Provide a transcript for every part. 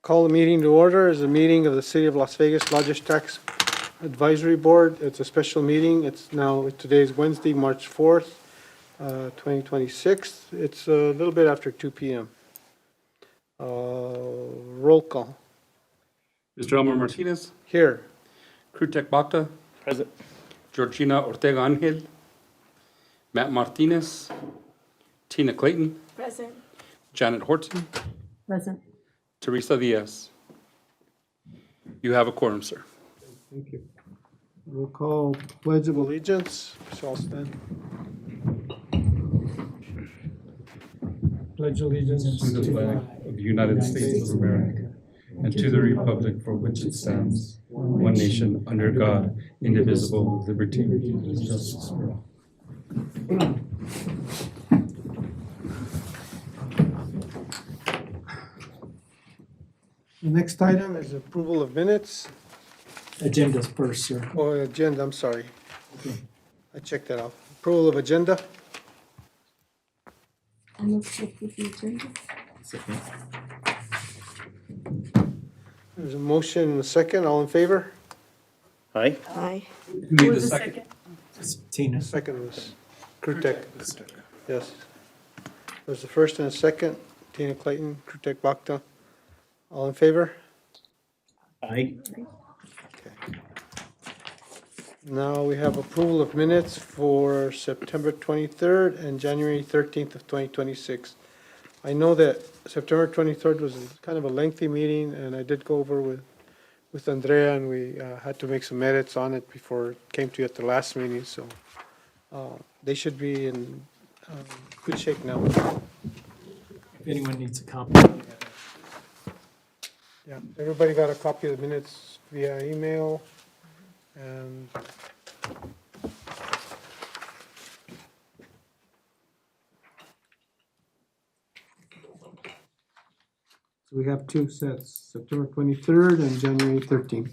Call the meeting to order. Is a meeting of the City of Las Vegas Lodging Tax Advisory Board. It's a special meeting. Today's Wednesday, March 4th, 2026. It's a little bit after 2 p.m. Roll call. Mr. Elmer Martinez, Here. Krutek Bakta. Present. Georgina Ortega Angel. Matt Martinez. Tina Clayton. Present. Janet Horton. Present. Teresa Diaz. You have a quorum, sir. Thank you. We'll call Pledge of Allegiance. Shall stand. Pledge allegiance To the flag of the United States of America and to the republic for which it stands, one nation, under God, indivisible, with liberty and justice for all. The next item is approval of minutes. Agenda's first, sir. Oh, agenda, I'm sorry. I checked that off. Approval of agenda. I move to approve the agenda. There's a motion and a second. All in favor? Aye. Aye. You need the second. Tina. Second was Krutek. Yes. There's the first and a second. Tina Clayton, Krutek Bakta. All in favor? Aye. Now we have approval of minutes for September 23rd and January 13th of 2026. I know that September 23rd was kind of a lengthy meeting, and I did go over with Andrea, and we had to make some edits on it before it came to you at the last meeting, so they should be in good shape now. If anyone needs a copy. Yeah, everybody got a copy of the minutes via email, and so we have two sets, September 23rd and January 13th.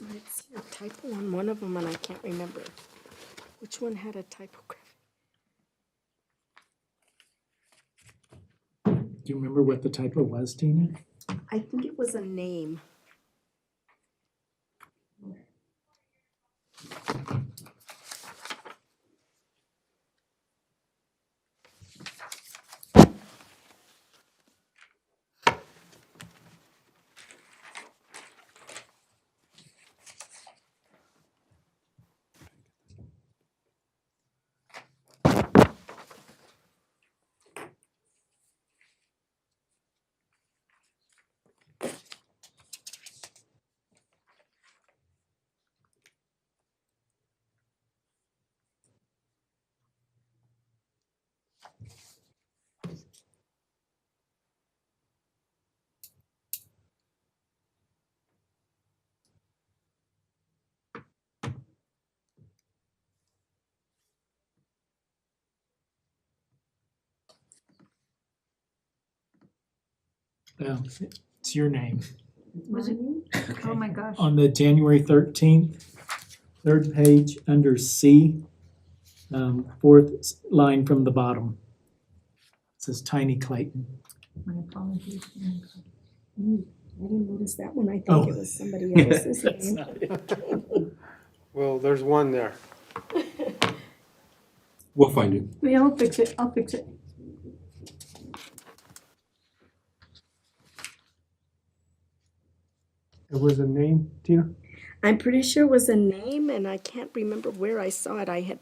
I see a typo on one of them and I can't remember. Which one had a typography? Do you remember what the typo was, Tina? I think it was a name. It's your name. Was it? Oh my gosh. On the January 13th, third page under C, fourth line from the bottom. It says Tiny Clayton. My apologies. I didn't notice that one. I think Oh. it was somebody else's name. Well, there's one there. We'll find it. Yeah, I'll fix it. I'll fix it. It was a name, Tina? I'm pretty sure it was a name and I can't remember where I saw it. I had,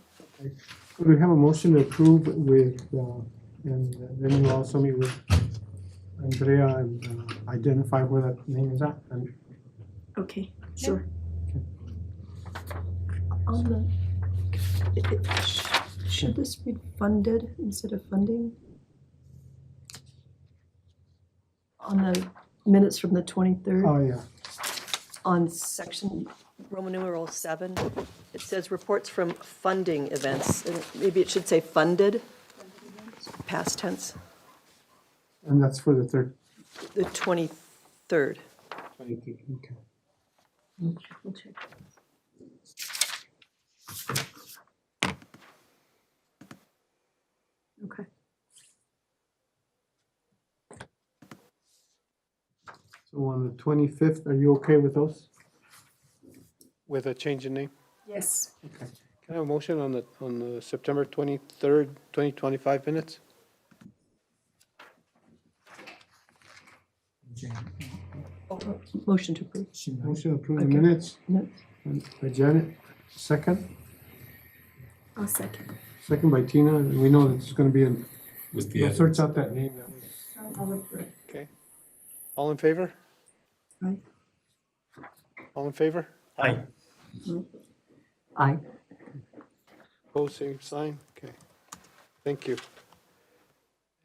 We have a motion to approve with, and then you also meet with Andrea and identify where that name is at. And Okay, sure. On should this read funded instead of funding? On the minutes from the 23rd, Oh, yeah. on section Roman numeral 7, it says reports from funding events, and maybe it should say funded, past tense, And that's for the third. the 23rd. Okay. We'll check. Okay. So on the 25th, are you okay with those? With a change in name? Yes. Can I have a motion on the September 23rd, 2025 minutes? Motion to approve. Motion to approve the Okay. minutes Minutes. by Janet, second. I'll second. Second by Tina, and we know that it's gonna be in, With the we'll edit. search out that name. that was- I'll look for it. Okay. All in favor? Aye. All in favor? Aye. Aye. Opposed, same sign? Okay. Thank you.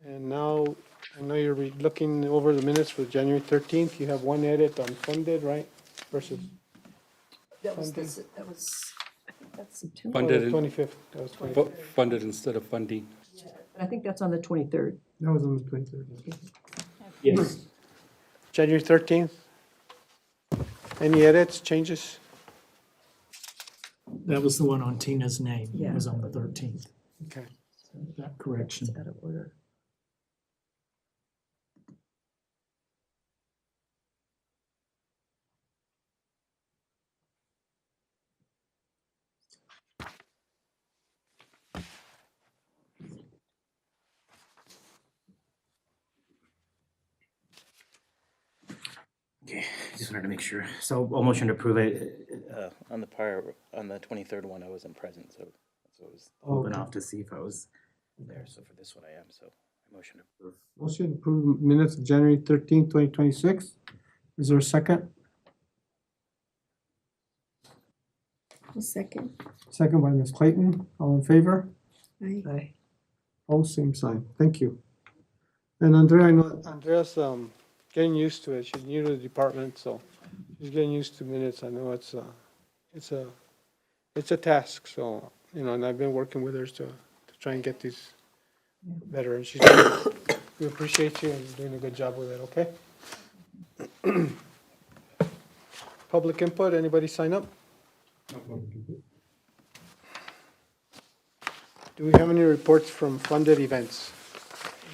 And now, I know you're looking over the minutes for January 13th. You have one edit on funded, right? Versus That was, Funding. that was, I think that's September. Funded. 25th. That was 25th. Funded instead of funding. I think that's on the 23rd. That was on the 23rd. Yes. January 13th? Any edits, changes? That was the one on Tina's name. It Yeah. was on the 13th. Okay. That correction. It's out of order. Okay, just wanted to make sure. So I'll motion to approve it. On the prior, on the 23rd one, I wasn't present, so I was holding Okay. off to see if I was there. So for this one, I am, so I motion to approve. Motion to approve minutes of January 13th, 2026. Is there a second? I'll second. Second by Ms. Clayton. All in favor? Aye. Aye. Oh, same sign. Thank you. And Andrea, I know Andrea's getting used to it. She's new to the department, so she's getting used to minutes. I know it's a task, so, you know, and I've been working with her to try and get these better, and we appreciate you and you're doing a good job with it, okay? Public input, anybody sign up? Do we have any reports from funded events?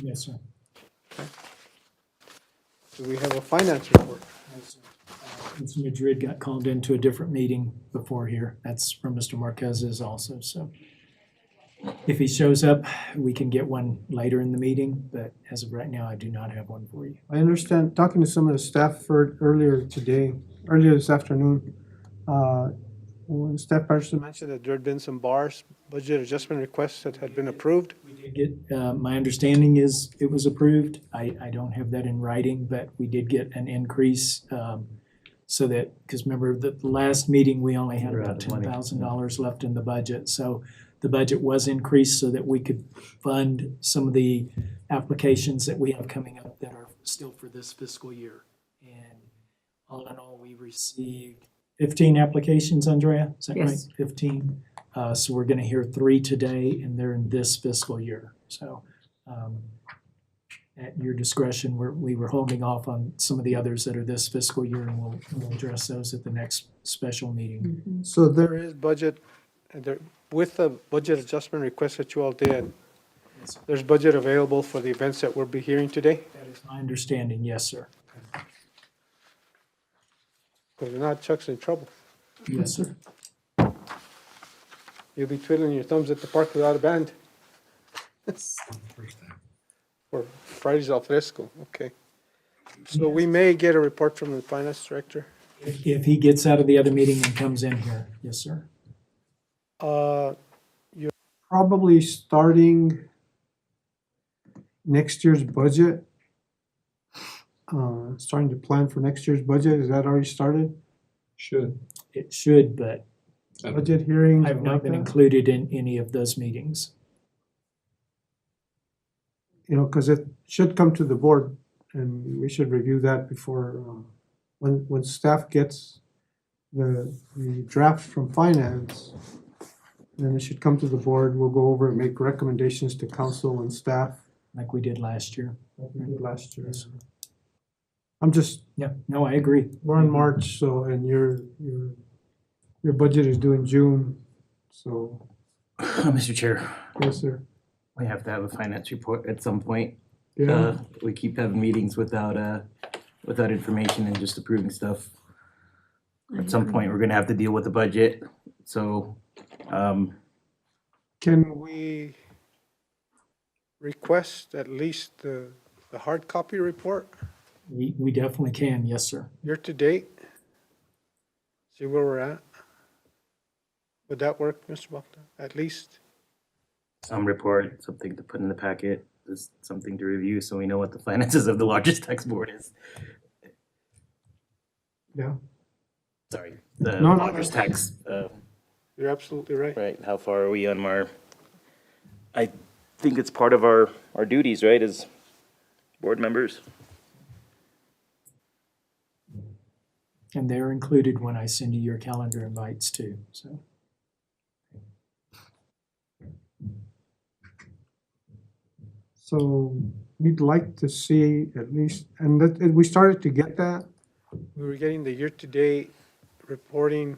Yes, sir. Do we have a finance report? Ms. Madrid got called into a different meeting before here. That's from Mr. Marquez's also, so. If he shows up, we can get one later in the meeting, but as of right now, I do not have one for you. I understand, talking to some of the staff earlier this afternoon, one staff person mentioned that there had been some budget adjustment requests that had been approved. We did get, my understanding is it was approved. I don't have that in writing, but we did get an increase, so that, because remember, the last meeting, we only had We're about out of money. $10,000 left in the budget. So the budget was increased so that we could fund some of the applications that we have coming up that are still for this fiscal year. And all in all, we received 15 applications, Andrea, is that right? Yes. 15. So we're gonna hear 3 today, and they're in this fiscal year. So at your discretion, we were holding off on some of the others that are this fiscal year, and we'll address those at the next special meeting. So there is budget, with the budget adjustment request that you all did, there's budget available for the events that we'll be hearing today? That is my understanding, yes, sir. Because if not, Chuck's in trouble. Yes, sir. You'll be twiddling your thumbs at the park without a band. For Fridays al fresco, okay. So we may get a report from the finance director. If he gets out of the other meeting and comes in here, yes, sir. You're probably starting next year's budget. Starting to plan for next year's budget. Is that already started? Should. It should, but Budget hearings. I've and not like been that. included in any of those meetings. You know, because it should come to the board, and we should review that before, when staff gets the draft from finance, then it should come to the board, we'll go over and make recommendations to council and staff Like we did last year. like we did last year. I'm just, Yeah, no, I agree. we're in March, so, and your budget is due in June, so, Mr. Chair, yes, sir. we have to have a finance report at some point. Yeah, We keep having meetings without information and just approving stuff. At some point, we're gonna have to deal with the budget, so, can we request at least the hard copy report, We definitely can, yes, sir. year to date? See where we're at? Would that work, Mr. Bogdan? At least? some report, something to put in the packet, just something to review, so we know what the finances of the largest tax board is. Yeah, Sorry, the No, no, largest tax, you're absolutely right. right, how far are we on our, I think it's part of our duties, right, as board members? And they're included when I send you your calendar invites too, so. So we'd like to see at least, and that, and we started to get that. We were getting the year-to-date reporting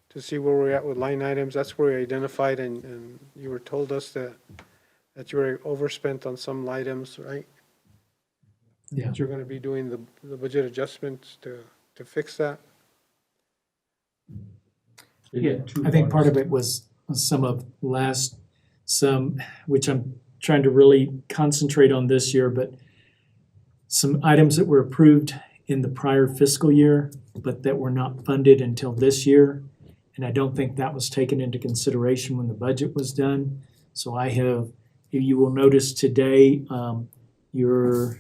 to see where we're at with line items. That's where we identified, and you were told us that you were overspent on some items, right? Yeah. That you're gonna be doing the budget adjustments to fix that. Yeah, I think part of it was some of which I'm trying to really concentrate on this year, but some items that were approved in the prior fiscal year, but that were not funded until this year. And I don't think that was taken into consideration when the budget was done. So I have, you will notice today, your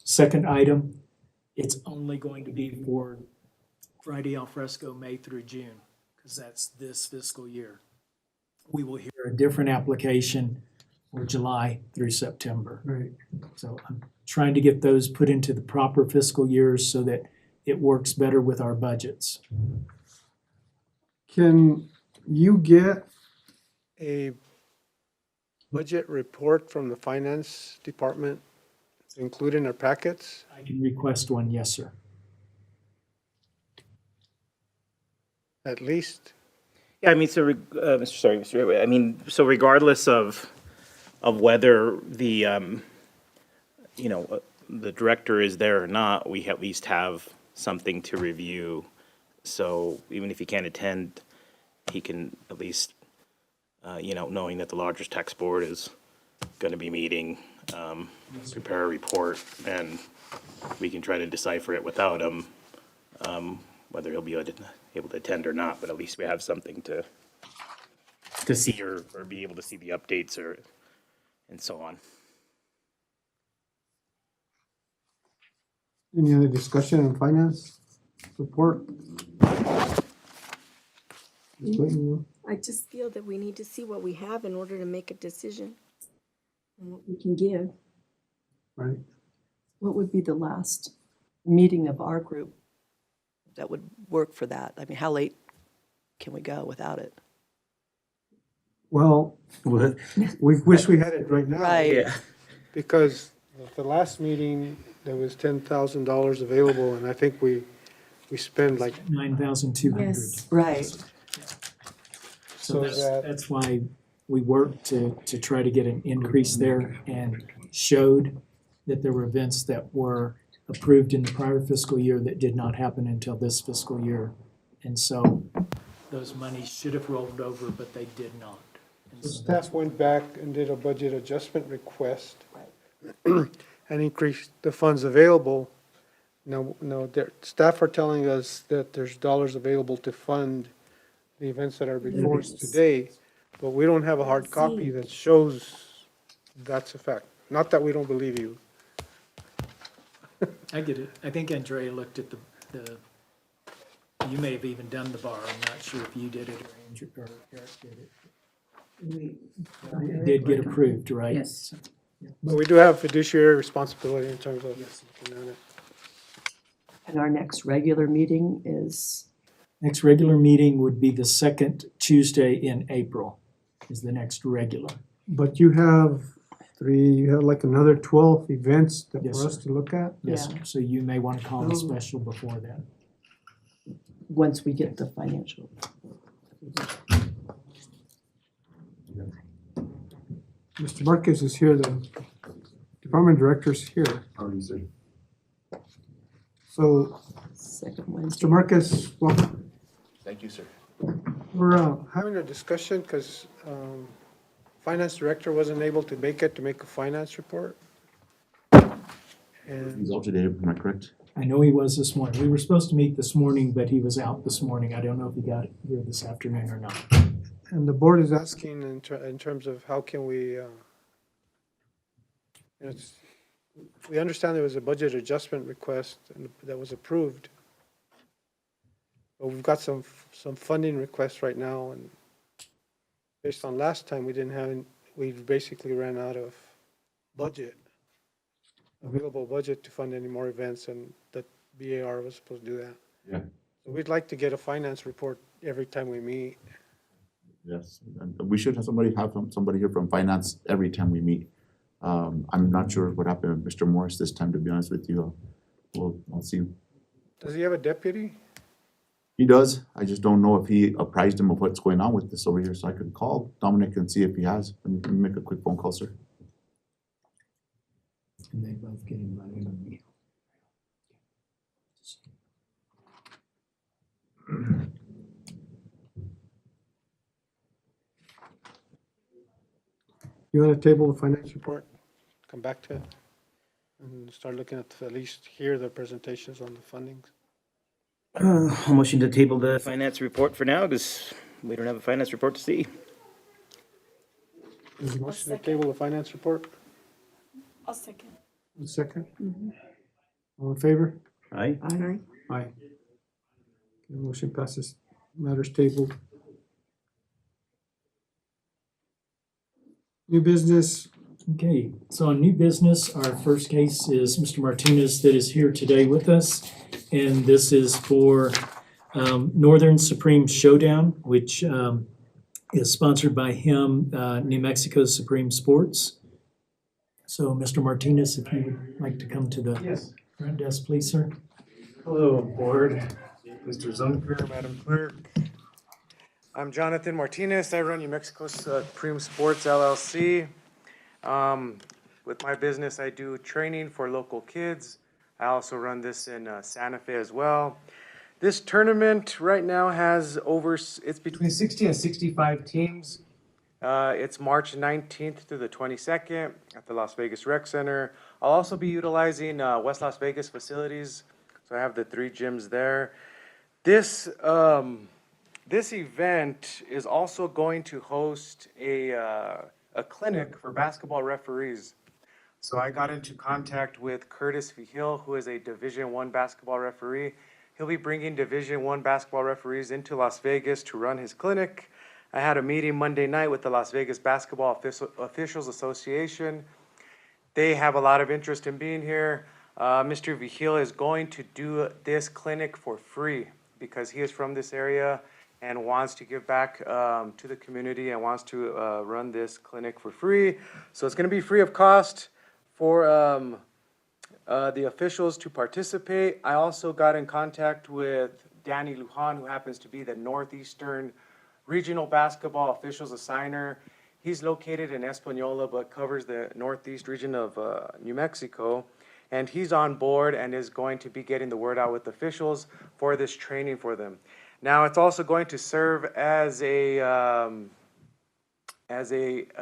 second item, it's only going to be for Friday al fresco, May through June, because that's this fiscal year. We will hear a different application for July through September. Right. So I'm trying to get those put into the proper fiscal years so that it works better with our budgets. Can you get a budget report from the finance department included in our packets? I can request one, yes, sir. At least? Yeah, I mean, so, Mr. Ray, I mean, so regardless of whether the, the director is there or not, we at least have something to review. So even if he can't attend, he can at least, knowing that the largest tax board is gonna be meeting, prepare a report, and we can try to decipher it without him, whether he'll be able to attend or not, but at least we have something to see or be able to see the updates and so on. Any other discussion on finance report? I just feel that we need to see what we have in order to make a decision. And what we can give. Right. What would be the last meeting of our group that would work for that? I mean, how late can we go without it? Well, we wish we had it right now. Right. Because at the last meeting, there was $10,000 available, and I think we spent like, 9,200. Yes. Right. So So that's why we worked to try to get an increase there and showed that there were events that were approved in the prior fiscal year that did not happen until this fiscal year. And so those monies should have rolled over, but they did not. And the so staff went back and did a budget adjustment request and increased the funds available. Now, their staff are telling us that there's dollars available to fund the events that are before us today, but we don't have a hard copy that shows that's a fact. Not that we don't believe you. I get it. I think Andrea looked at you may have even done the bar. I'm not sure if you did it or Andrew or Eric did it. It did get approved, right? Yes. But we do have fiduciary responsibility in terms of looking at it. And our next regular meeting is, Next regular meeting would be the second Tuesday in April is the next regular. But you have like another 12 events that Yes, for us sir. to look at? Yes, sir. So you may want to call a special before then. once we get the financial. Mr. Marquez is here, the department director's here. So, Second Wednesday. Mr. Marquez, welcome. Thank you, sir. We're having a discussion because finance director wasn't able to make it to make a finance report. And He's out today, am I correct? I know he was this morning. We were supposed to meet this morning, but he was out this morning. I don't know if he got here this afternoon or not. And the board is asking in terms of how can we, we understand there was a budget adjustment request that was approved. But we've got some funding requests right now, and based on last time, we basically ran out of available budget to fund any more events, and that BAR was supposed to do that. Yeah. So we'd like to get a finance report every time we meet. Yes, and we should have somebody here from finance every time we meet. I'm not sure what happened with Mr. Morris this time, to be honest with you. I'll see. Does he have a deputy? He does. I just don't know if he apprised him of what's going on with this over here, so I could call Dominic and see if he has. Let me make a quick phone call, sir. And they both get invited on me. You want to table the finance report, come back to it, and start looking at least hear the presentations on the fundings? I'll motion to table the finance report for now, because we don't have a finance report to see. Is the motion to table the finance report? I'll second. A second? All in favor? Aye. Aye. Aye. Okay, motion passes. Matters tabled. New business, Okay, so on new business, our first case is Mr. Martinez that is here today with us. And this is for Northern Supreme Showdown, which is sponsored by him, New Mexico Supreme Sports. So Mr. Martinez, if you would like to come to the front desk, please, sir. Hello, Board, Mr. Zunker, Madam Clerk. I'm Jonathan Martinez. I run New Mexico Supreme Sports LLC. With my business, I do training for local kids. I also run this in Santa Fe as well. This tournament right now has it's between 60 and 65 teams. It's March 19th through the 22nd at the Las Vegas Rec Center. I'll also be utilizing West Las Vegas facilities, so I have the 3 gyms there. This event is also going to host a clinic for basketball referees. So I got into contact with Curtis Vigil, who is a Division I basketball referee. He'll be bringing Division I basketball referees into Las Vegas to run his clinic. I had a meeting Monday night with the Las Vegas Basketball Officials Association. They have a lot of interest in being here. Mr. Vigil is going to do this clinic for free because he is from this area and wants to give back to the community and wants to run this clinic for free. So it's going to be free of cost for the officials to participate. I also got in contact with Danny Lujan, who happens to be the Northeastern Regional Basketball Officials Assigner. He's located in Española, but covers the Northeast region of New Mexico. And he's on board and is going to be getting the word out with officials for this training for them. Now, it's also going to serve as a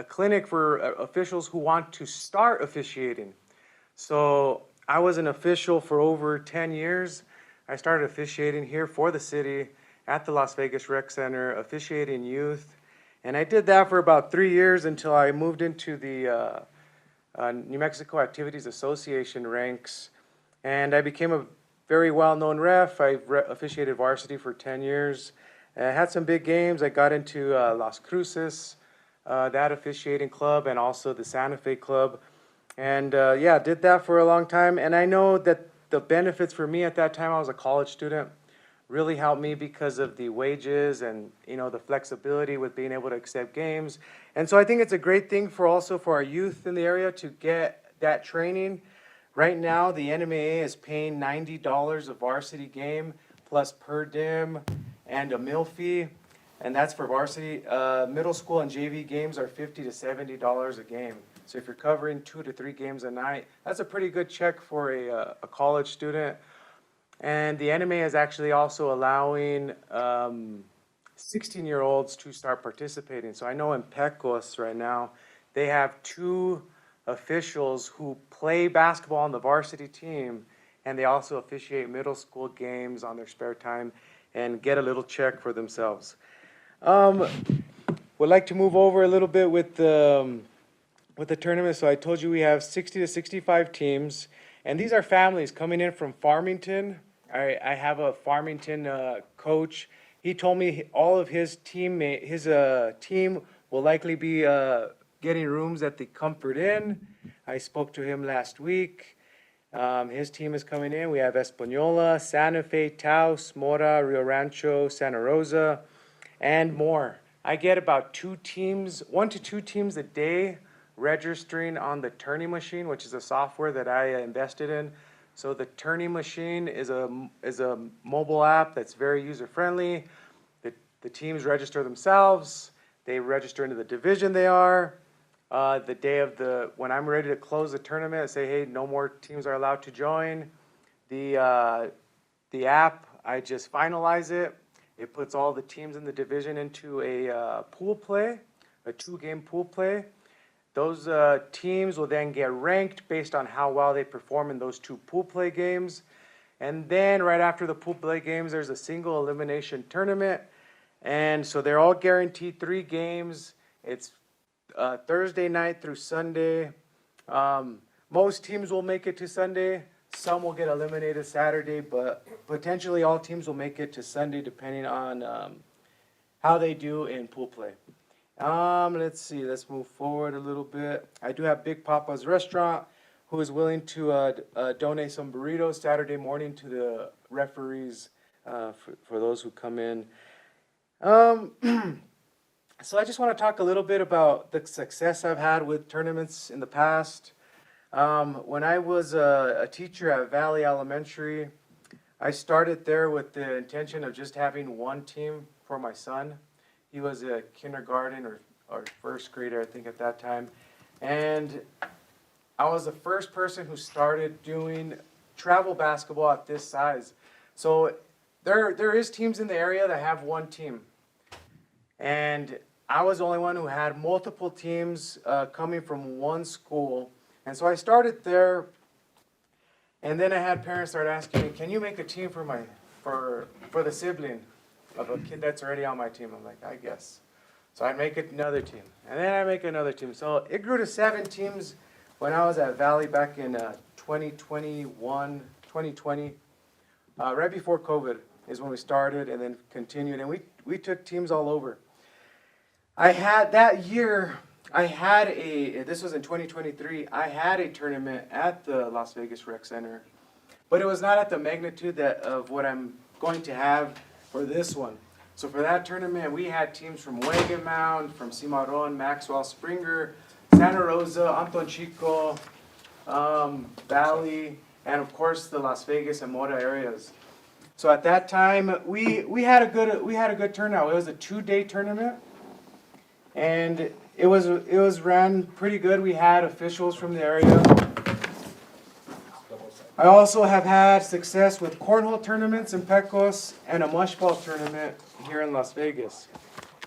clinic for officials who want to start officiating. So I was an official for over 10 years. I started officiating here for the city at the Las Vegas Rec Center, officiating youth. And I did that for about 3 years until I moved into the New Mexico Activities Association ranks. And I became very well-known ref. I've officiated varsity for 10 years. I had some big games. I got into Las Cruces, that officiating club, and also the Santa Fe club. And yeah, did that for a long time. And I know that the benefits for me at that time, I was a college student, really helped me because of the wages and, you know, the flexibility with being able to accept games. And so I think it's a great thing for also for our youth in the area to get that training. Right now, the NMAA is paying $90 a varsity game plus per diem and a meal fee. And that's for varsity. Middle school and JV games are $50 to $70 a game. So if you're covering 2 to 3 games a night, that's a pretty good check for a college student. And the NMA is actually also allowing 16-year-olds to start participating. So I know in Pecos right now, they have 2 officials who play basketball on the varsity team, and they also officiate middle school games on their spare time and get a little check for themselves. Would like to move over a little bit with the tournament. So I told you we have 60 to 65 teams, and these are families coming in from Farmington. I have a Farmington coach. He told me all of his team will likely be getting rooms at the Comfort Inn. I spoke to him last week. His team is coming in. We have Española, Santa Fe, Taos, Mora, Rio Rancho, Santa Rosa, and more. I get about 1 to 2 teams a day registering on the Tourney machine, which is a software that I invested in. So the Tourney machine is a mobile app that's very user friendly. The teams register themselves. They register into the division they are. The day of when I'm ready to close the tournament, I say, hey, no more teams are allowed to join. The app, I just finalize it. It puts all the teams in the division into a pool play, a 2-game pool play. Those teams will then get ranked based on how well they perform in those 2 pool play games. And then right after the pool play games, there's a single elimination tournament. And so they're all guaranteed 3 games. It's Thursday night through Sunday. Most teams will make it to Sunday. Some will get eliminated Saturday, but potentially all teams will make it to Sunday depending on how they do in pool play. Let's see, let's move forward a little bit. I do have Big Papa's Restaurant, who is willing to donate some burritos Saturday morning to the referees for those who come in. So I just want to talk a little bit about the success I've had with tournaments in the past. When I was a teacher at Valley Elementary, I started there with the intention of just having 1 team for my son. He was a kindergarten or first grader, I think, at that time. And I was the first person who started doing travel basketball at this size. So there is teams in the area that have 1 team. And I was the only one who had multiple teams coming from 1 school. And so I started there. And then I had parents start asking me, can you make a team for the sibling of a kid that's already on my team? I'm like, I guess. So I'd make another team. And then I make another team. So it grew to 7 teams when I was at Valley back in 2020. Right before COVID is when we started and then continued. And we took teams all over. This was in 2023, I had a tournament at the Las Vegas Rec Center. But it was not at the magnitude of what I'm going to have for this one. So for that tournament, we had teams from Wagon Mound, from Cimarron, Maxwell, Springer, Santa Rosa, Anton Chico, Valley, and of course the Las Vegas and Mora areas. So at that time, we had a good turnout. It was a 2-day tournament, and it was ran pretty good. We had officials from the area. I also have had success with cornhole tournaments in Pecos and a mushball tournament here in Las Vegas.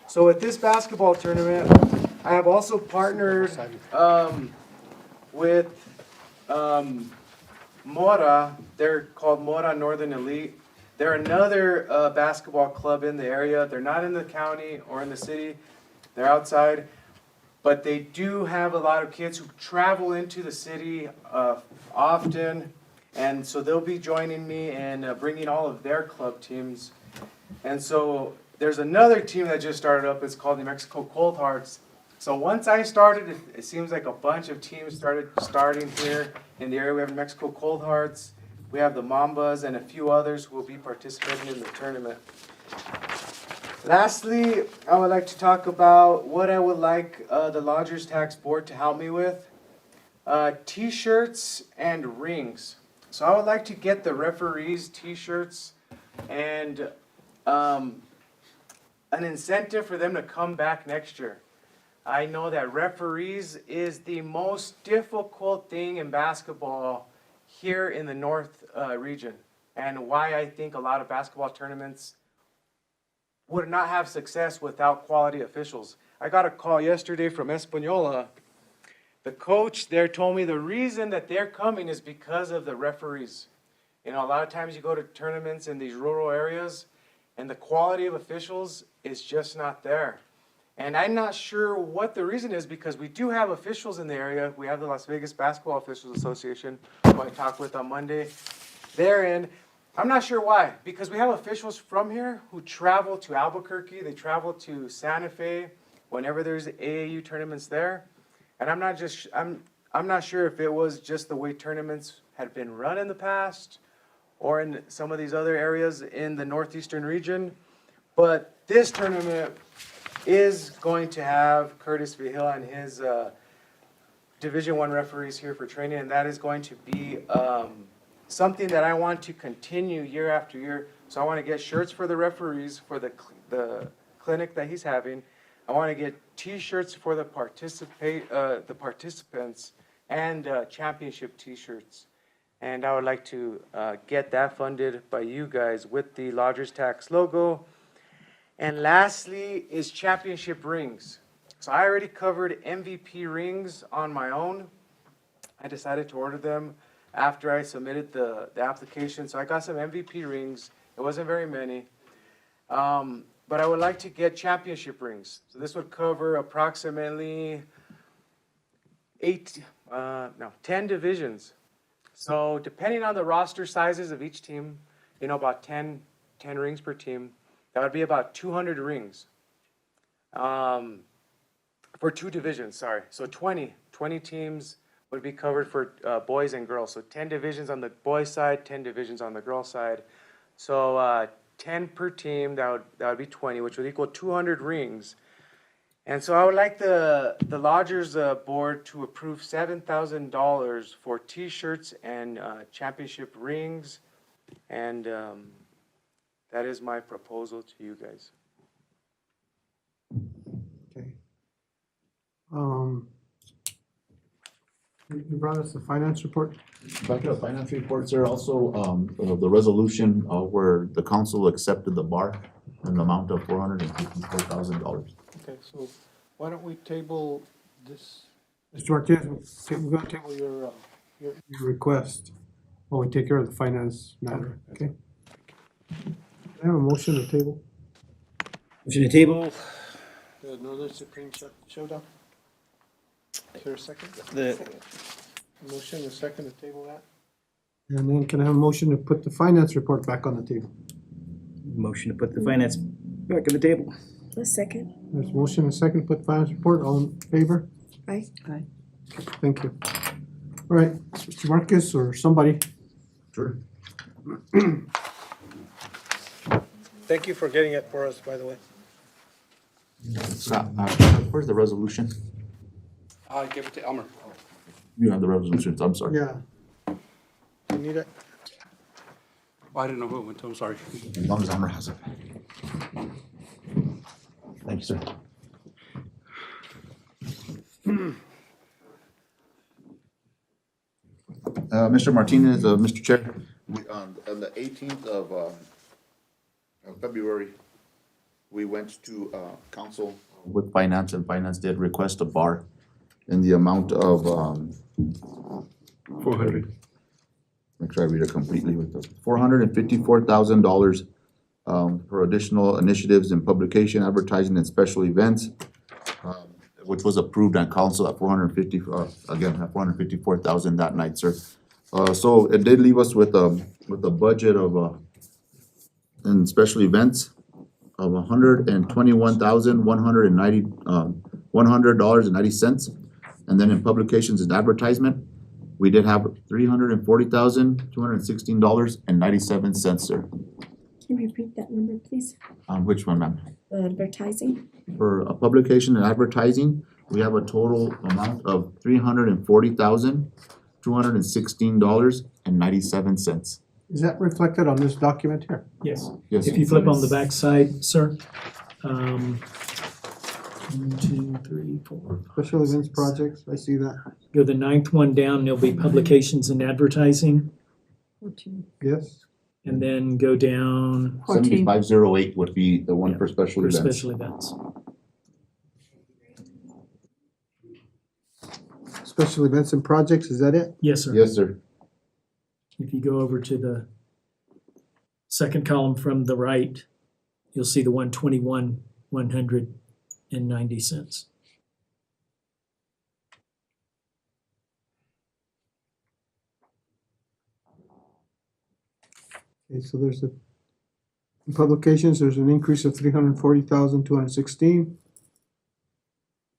So with this basketball tournament, I have also partnered with Mora. They're called Mora Northern Elite. They're another basketball club in the area. They're not in the county or in the city. They're outside. But they do have a lot of kids who travel into the city often. And so they'll be joining me and bringing all of their club teams. And so there's another team that just started up. It's called New Mexico Cold Hearts. So once I started, it seems like a bunch of teams starting here in the area. We have New Mexico Cold Hearts, we have the Mambas, and a few others who will be participating in the tournament. Lastly, I would like to talk about what I would like the Lodgers Tax Board to help me with. T-shirts and rings. So I would like to get the referees T-shirts and an incentive for them to come back next year. I know that referees is the most difficult thing in basketball here in the North region, and why I think a lot of basketball tournaments would not have success without quality officials. I got a call yesterday from Espanola. The coach there told me the reason that they're coming is because of the referees. You know, a lot of times you go to tournaments in these rural areas, and the quality of officials is just not there. And I'm not sure what the reason is, because we do have officials in the area. We have the Las Vegas Basketball Officials Association, who I talked with on Monday. They're in. I'm not sure why, because we have officials from here who travel to Albuquerque. They travel to Santa Fe whenever there's AAU tournaments there. And I'm not sure if it was just the way tournaments had been run in the past, or in some of these other areas in the northeastern region. But this tournament is going to have Curtis Vigil and his Division I referees here for training, and that is going to be something that I want to continue year after year. So I want to get shirts for the referees for the clinic that he's having. I want to get T-shirts for the participants and championship T-shirts. And I would like to get that funded by you guys with the Lodgers Tax logo. And lastly is championship rings. So I already covered MVP rings on my own. I decided to order them after I submitted the application. So I got some MVP rings. It wasn't very many. But I would like to get championship rings. So this would cover approximately 10 divisions. So depending on the roster sizes of each team, you know, about 10 rings per team. That would be about 200 rings. For two divisions, sorry. So 20 teams would be covered for boys and girls. So 10 divisions on the boys' side, 10 divisions on the girls' side. So 10 per team, that would be 20, which would equal 200 rings. And so I would like the Lodgers board to approve $7,000 for T-shirts and championship rings. And that is my proposal to you guys. Okay. You brought us the finance report? Back to the finance reports, there also, the resolution, where the council accepted the bar in the amount of $454,000. Okay, so why don't we table this? Mr. Martinez, we're gonna table your request while we take care of the finance matter, okay? Can I have a motion to table? Motion to table The Northern Supreme Showdown? Is there a second? the Motion, a second to table that? And then can I have a motion to put the finance report back on the table? motion to put the finance back on the table. A second. There's a motion, a second to put finance report, all in favor? Aye. Thank you. All right, Mr. Marcus or somebody. Sure. Thank you for getting it for us, by the way. Scott, where's the resolution? I'll give it to Elmer. You have the resolutions, I'm sorry. Yeah. You need it? Oh, I didn't know who it went to, I'm sorry. As long as Elmer has it. Thank you, sir. Mr. Martinez, Mr. Chair, on the 18th of February, we went to council with finance, and finance did request a bar in the amount of 400. make sure I read it completely with the $454,000 for additional initiatives in publication, advertising, and special events, which was approved on council at 454,000 that night, sir. So it did leave us with a budget of, in special events of $121,190, and then in publications and advertisement, we did have $340,216.97, sir. Can you repeat that number, please? Which one, ma'am? Advertising? For a publication and advertising, we have a total amount of $340,216.97. Is that reflected on this document here? Yes. Yes. If you flip on the back side, sir. 1, 2, 3, 4. Special events projects, I see that. Go the ninth one down, there'll be publications and advertising, 14. Yes. and then go down 7508 would be the one for special for events. special events. Special events and projects, is that it? Yes, sir. Yes, sir. If you go over to the second column from the right, you'll see the 121,190. Okay, so there's in publications, there's an increase of 340,216.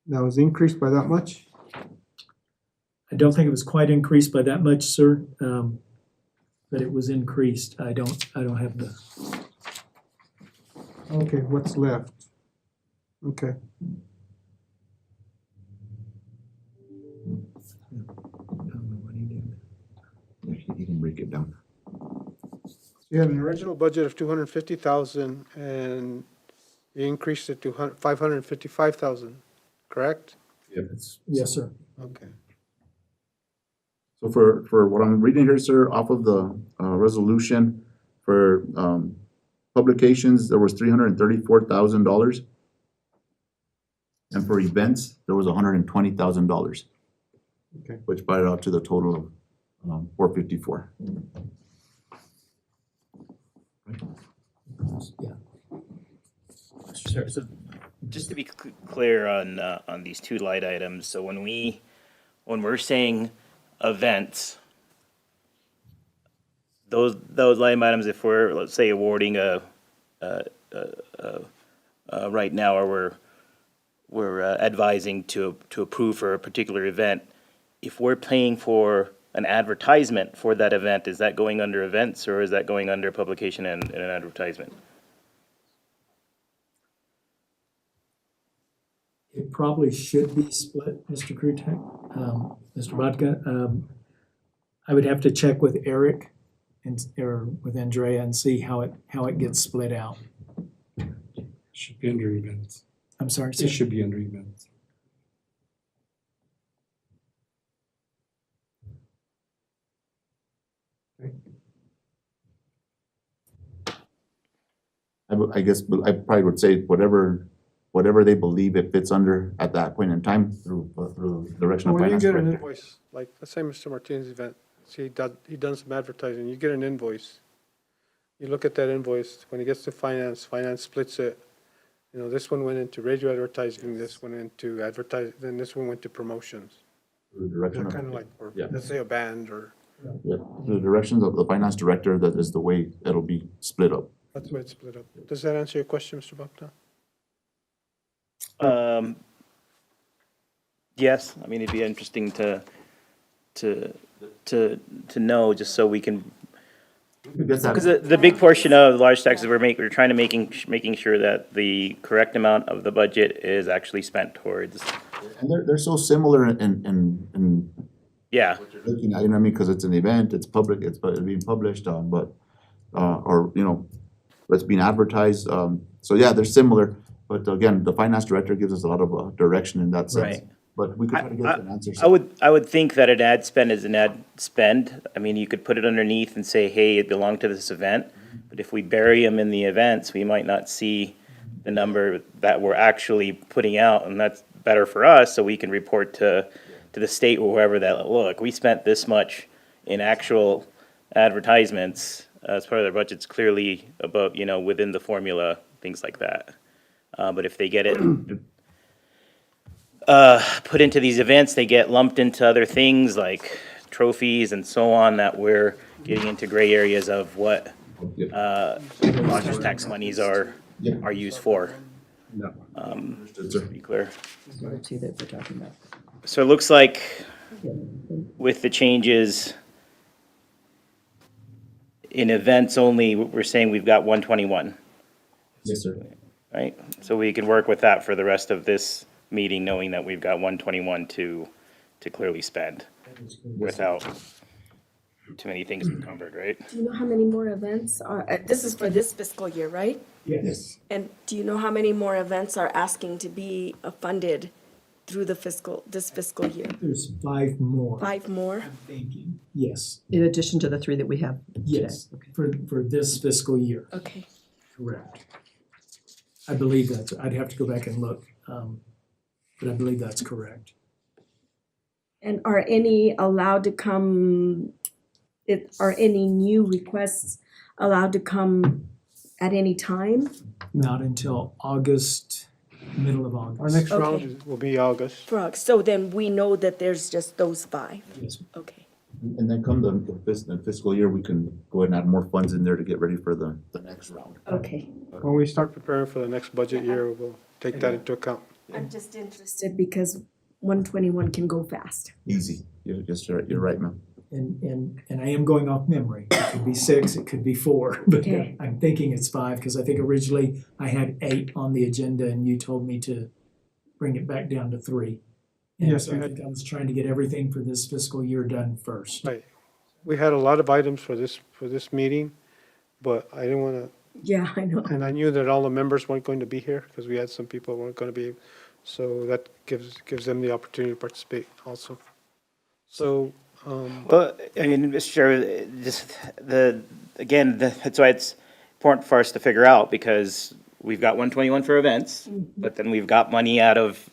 That was increased by that much? I don't think it was quite increased by that much, sir, but it was increased. I don't have the, Okay, what's left? Okay. You can break it down. You had an original budget of 250,000 and you increased it to 555,000, correct? yes, sir. Okay. So for what I'm reading here, sir, off of the resolution for publications, there was $334,000. And for events, there was $120,000. Okay. Which brought it out to the total of 454. Sure, so just to be clear on these two light items, so when we're saying events, those line items, if we're, let's say, awarding right now, or we're advising to approve for a particular event, if we're paying for an advertisement for that event, is that going under events, or is that going under publication and an advertisement? It probably should be split, Mr. Krutek, Mr. Vodka. I would have to check with Eric or with Andrea and see how it gets split out. Should be under events. I'm sorry, It sir. should be under events. I guess I probably would say whatever they believe it fits under at that point in time through direction of When you finance get an director. invoice, like, let's say Mr. Martinez' event, see, he done some advertising, you get an invoice. You look at that invoice, when it gets to finance splits it. You know, this one went into radio advertising, this one into advertising, then this one went to promotions. Through the direction of, Kind of like, or Yeah. let's say a band, or, yeah, through the directions of the finance director, that is the way it'll be split up. that's why it's split up. Does that answer your question, Mr. Bhakta? Yes, I mean, it'd be interesting to know, just so we can, Because because the big portion of the large taxes we're trying to making sure that the correct amount of the budget is actually spent towards, and they're so similar in yeah, what you're looking at, you know what I mean? Because it's an event, it's public, it's being published, or, you know, it's being advertised. So yeah, they're similar. But again, the finance director gives us a lot of direction in that sense. Right. But we could try to get an answer. I would think that an ad spend is an ad spend. I mean, you could put it underneath and say, hey, it belonged to this event. But if we bury them in the events, we might not see the number that we're actually putting out, and that's better for us, so we can report to the state or whoever that, look, we spent this much in actual advertisements as part of their budget's clearly above, you know, within the formula, things like that. But if they get it put into these events, they get lumped into other things like trophies and so on, that we're getting into gray areas of what lodgers tax monies are used for. No. Understood, sir. To be clear. The other two that we're talking about. So it looks like with the changes in events only, we're saying we've got 121, Yes, sir. right? So we can work with that for the rest of this meeting, knowing that we've got 121 to clearly spend without too many things encumbered, right? Do you know how many more events are, this is for this fiscal year, right? Yes. And do you know how many more events are asking to be funded through this fiscal year? There's 5 more. 5 more? I'm thinking, yes, In addition to the 3 that we have today? yes, for this fiscal year, Okay. correct. I believe that's, I'd have to go back and look, but I believe that's correct. And are any allowed to come, are any new requests allowed to come at any time? Not until August, middle of August. Our next Okay. round will be August. So then we know that there's just those 5. Yes. Okay. And then come the fiscal year, we can go ahead and add more funds in there to get ready for the next round. Okay. When we start preparing for the next budget year, we'll take that into account. I'm just interested because 121 can go fast. Easy. You're right, ma'am. And I am going off memory. It could be 6, it could be 4, but Okay. I'm thinking it's 5, because I think originally I had 8 on the agenda and you told me to bring it back down to 3. And Yes, so I think I was trying to get everything for this fiscal year done first. Right. We had a lot of items for this meeting, but I didn't want Yeah, I know. to, and I knew that all the members weren't going to be here because we had some people who weren't going to be. So that gives them the opportunity to participate also. So, Well, I mean, Mr. Chair, just that's why it's important for us to figure out, because we've got 121 for events, but then we've got money out of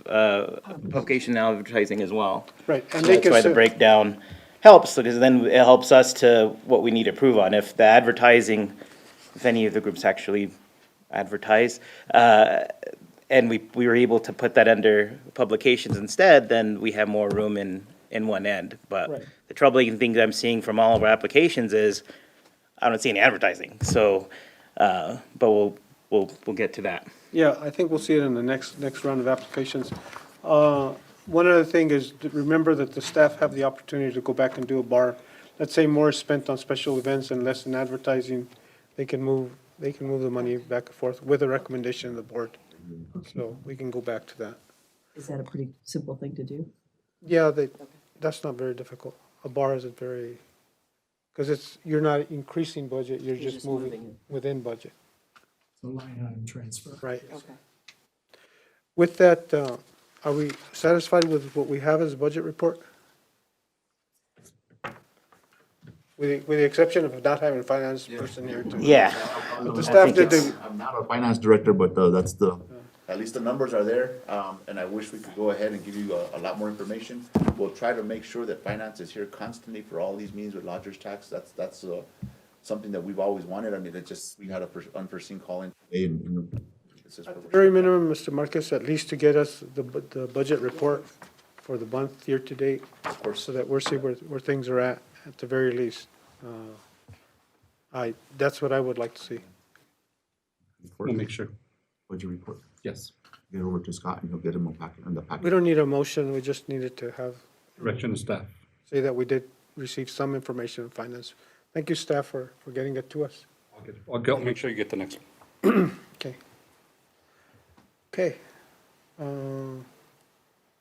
publication and advertising as well. right, So and they that's can, why the sit- breakdown helps, because then it helps us to what we need to approve on. If the advertising, if any of the groups actually advertise, and we were able to put that under publications instead, then we have more room in one end. But Right. the troubling thing that I'm seeing from all of our applications is I don't see any advertising. So, but we'll get to that. yeah, I think we'll see it in the next round of applications. One other thing is, to remember that the staff have the opportunity to go back and do a bar. Let's say more is spent on special events and less in advertising, they can move the money back and forth with a recommendation of the board. So we can go back to that. Is that a pretty simple thing to do? Yeah, that's not very difficult. A bar isn't very, because you're not increasing budget, you're just just moving moving it. within budget, So line item transfer. right? Okay. With that, are we satisfied with what we have as a budget report? With the exception of not having a finance person here to. Yeah. The staff think did it's- the, I'm not a finance director, but that's at least the numbers are there. And I wish we could go ahead and give you a lot more information. We'll try to make sure that finance is here constantly for all these meetings with lodgers tax. That's something that we've always wanted. I mean, we had a unforeseen call in today and this is. at the very minimum, Mr. Marquez, at least to get us the budget report for the month, year to date, Of course. so that we'll see where things are at the very least. That's what I would like to see. We'll make sure. Budget report. Yes. Get over to Scott and he'll get him in the We packet. don't need a motion, we just needed to Direction of staff. say that we did receive some information in finance. Thank you, staff, for getting it to us. I'll make sure you get the next one. Okay. Okay.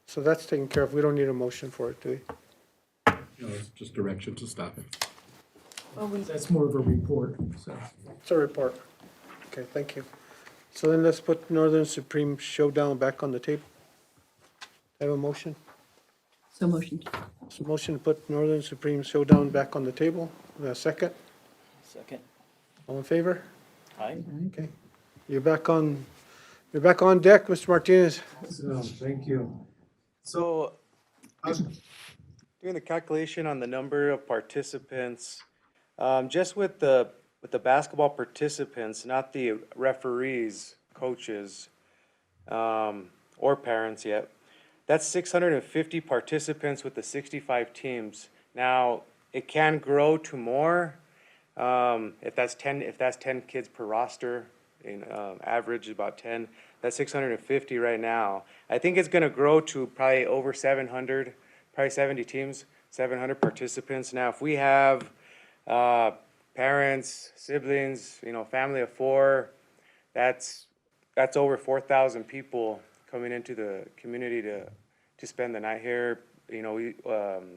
So that's taken care of. We don't need a motion for it, do we? No, it's just direction to staff. That's more of a report, so. It's a report. Okay, thank you. So then let's put Northern Supreme Showdown back on the table. Have a motion? So motioned. So motion to put Northern Supreme Showdown back on the table. A second? Second. All in favor? Aye. Okay. You're back on deck, Mr. Martinez. Thank you. So, I was doing the calculation on the number of participants, just with the basketball participants, not the referees, coaches, or parents yet. That's 650 participants with the 65 teams. Now, it can grow to more, if that's 10 kids per roster, average is about 10, that's 650 right now. I think it's gonna grow to probably over 700, probably 70 teams, 700 participants. Now, if we have, parents, siblings, family of 4, that's over 4,000 people coming into the community to spend the night here. We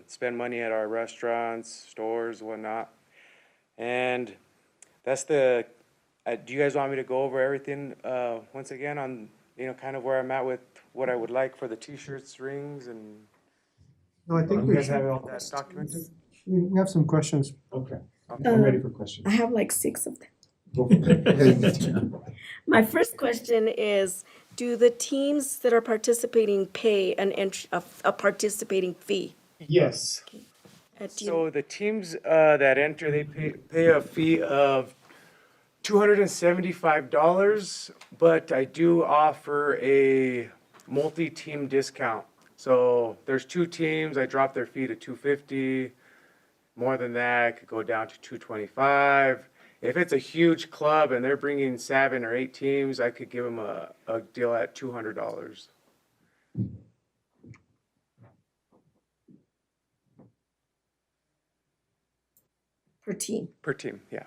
spend money at our restaurants, stores, whatnot. And that's do you guys want me to go over everything once again on, kind of where I'm at with what I would like for the t-shirts, rings, and No, I think you we guys have should, all that documented? we have some questions. Okay, Um, I'm ready for questions. I have like 6 of them. Go for it. My first question is, do the teams that are participating pay a participating fee? Yes. Do you- So the teams that enter, they pay a fee of $275, but I do offer a multi-team discount. So there's 2 teams, I drop their fee to $250. More than that, it could go down to $225. If it's a huge club and they're bringing 7 or 8 teams, I could give them a deal at $200. Per team? Per team, yeah.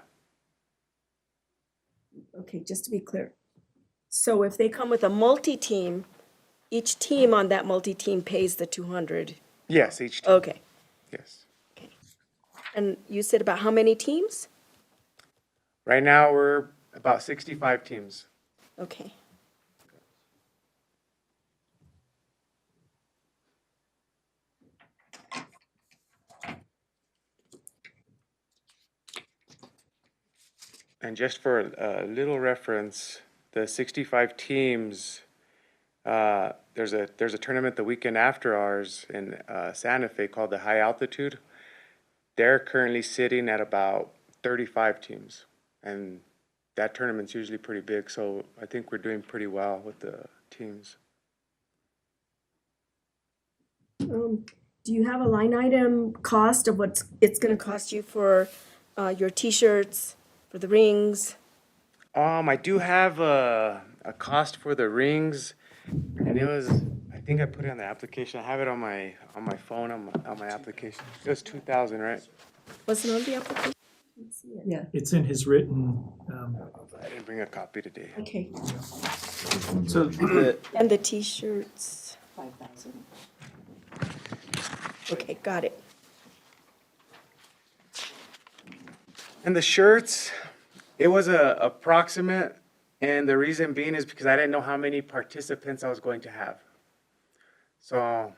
Okay, just to be clear. So if they come with a multi-team, each team on that multi-team pays the 200? Yes, each team, Okay. yes. And you said about how many teams? Right now, we're about 65 teams. Okay. And just for a little reference, the 65 teams, there's a tournament the weekend after ours in Santa Fe called the High Altitude. They're currently sitting at about 35 teams, and that tournament's usually pretty big, so I think we're doing pretty well with the teams. Do you have a line item cost of what it's gonna cost you for your t-shirts, for the rings? I do have a cost for the rings, and it was, I think I put it on the application. I have it on my phone, on my application. It was 2,000, right? Was it on the application? Yeah. It's in his written, I didn't bring a copy today. Okay. So the, And the t-shirts? 5,000. Okay, got it. And the shirts, it was a approximate, and the reason being is because I didn't know how many participants I was going to have. So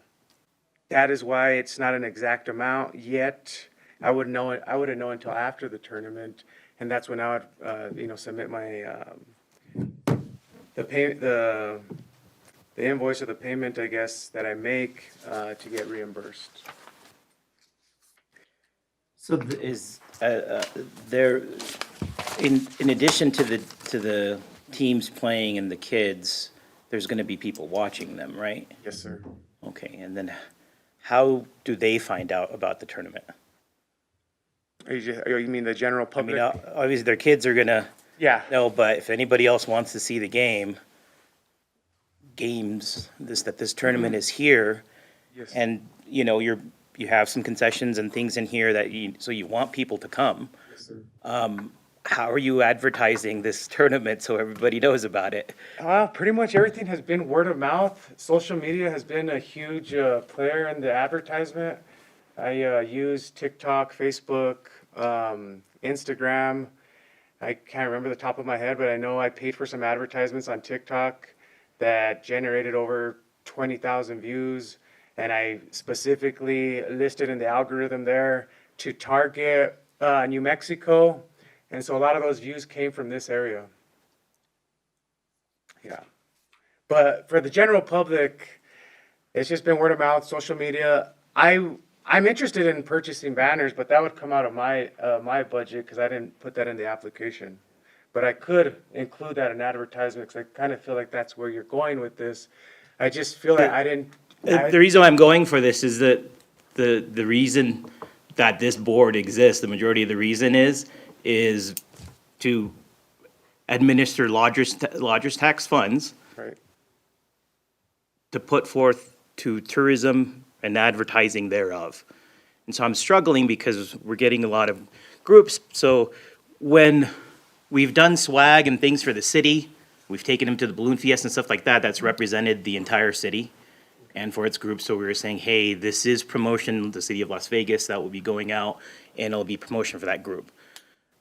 that is why it's not an exact amount yet. I wouldn't know until after the tournament, and that's when I would, submit my the invoice or the payment, I guess, that I make to get reimbursed. so is, there, in addition to the teams playing and the kids, there's gonna be people watching them, right? Yes, sir. Okay, and then how do they find out about the tournament? You mean the general I mean, public? obviously their kids are gonna Yeah. know, but if anybody else wants to see the this tournament is here, Yes. and, you have some concessions and things in here so you want people to come. Yes, sir. How are you advertising this tournament so everybody knows about it? Pretty much everything has been word of mouth. Social media has been a huge player in the advertisement. I use TikTok, Facebook, Instagram. I can't remember the top of my head, but I know I paid for some advertisements on TikTok that generated over 20,000 views. And I specifically listed in the algorithm there to target New Mexico. And so a lot of those views came from this area. Yeah. But for the general public, it's just been word of mouth, social media. I'm interested in purchasing banners, but that would come out of my budget because I didn't put that in the application. But I could include that in advertisement because I kind of feel like that's where you're going with this. I just feel like I didn't. The reason I'm going for this is that the reason that this board exists, the majority of the reason is to administer lodgers tax funds Right. to put forth to tourism and advertising thereof. And so I'm struggling because we're getting a lot of groups. So when we've done swag and things for the city, we've taken them to the Balloon Fiesta and stuff like that, that's represented the entire city and for its groups. So we were saying, hey, this is promotion, the city of Las Vegas, that will be going out, and it'll be promotion for that group.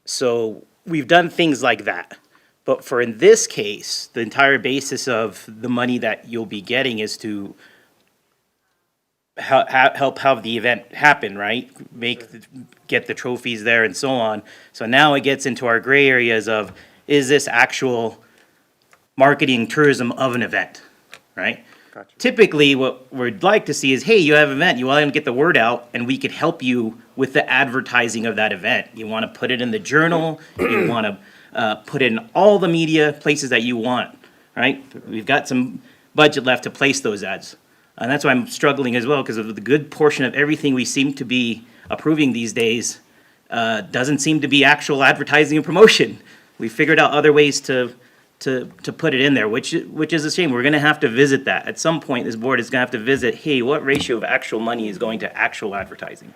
So we've done things like that. But for in this case, the entire basis of the money that you'll be getting is to help have the event happen, right? Get the trophies there and so on. So now it gets into our gray areas of, is this actual marketing tourism of an event, right? Gotcha. Typically, what we'd like to see is, hey, you have an event, you want to get the word out, and we could help you with the advertising of that event. You want to put it in the journal, you want to put it in all the media places that you want, right? We've got some budget left to place those ads. And that's why I'm struggling as well, because of the good portion of everything we seem to be approving these days doesn't seem to be actual advertising and promotion. We figured out other ways to put it in there, which is a shame. We're gonna have to visit that. At some point, this board is gonna have to visit, hey, what ratio of actual money is going to actual advertising?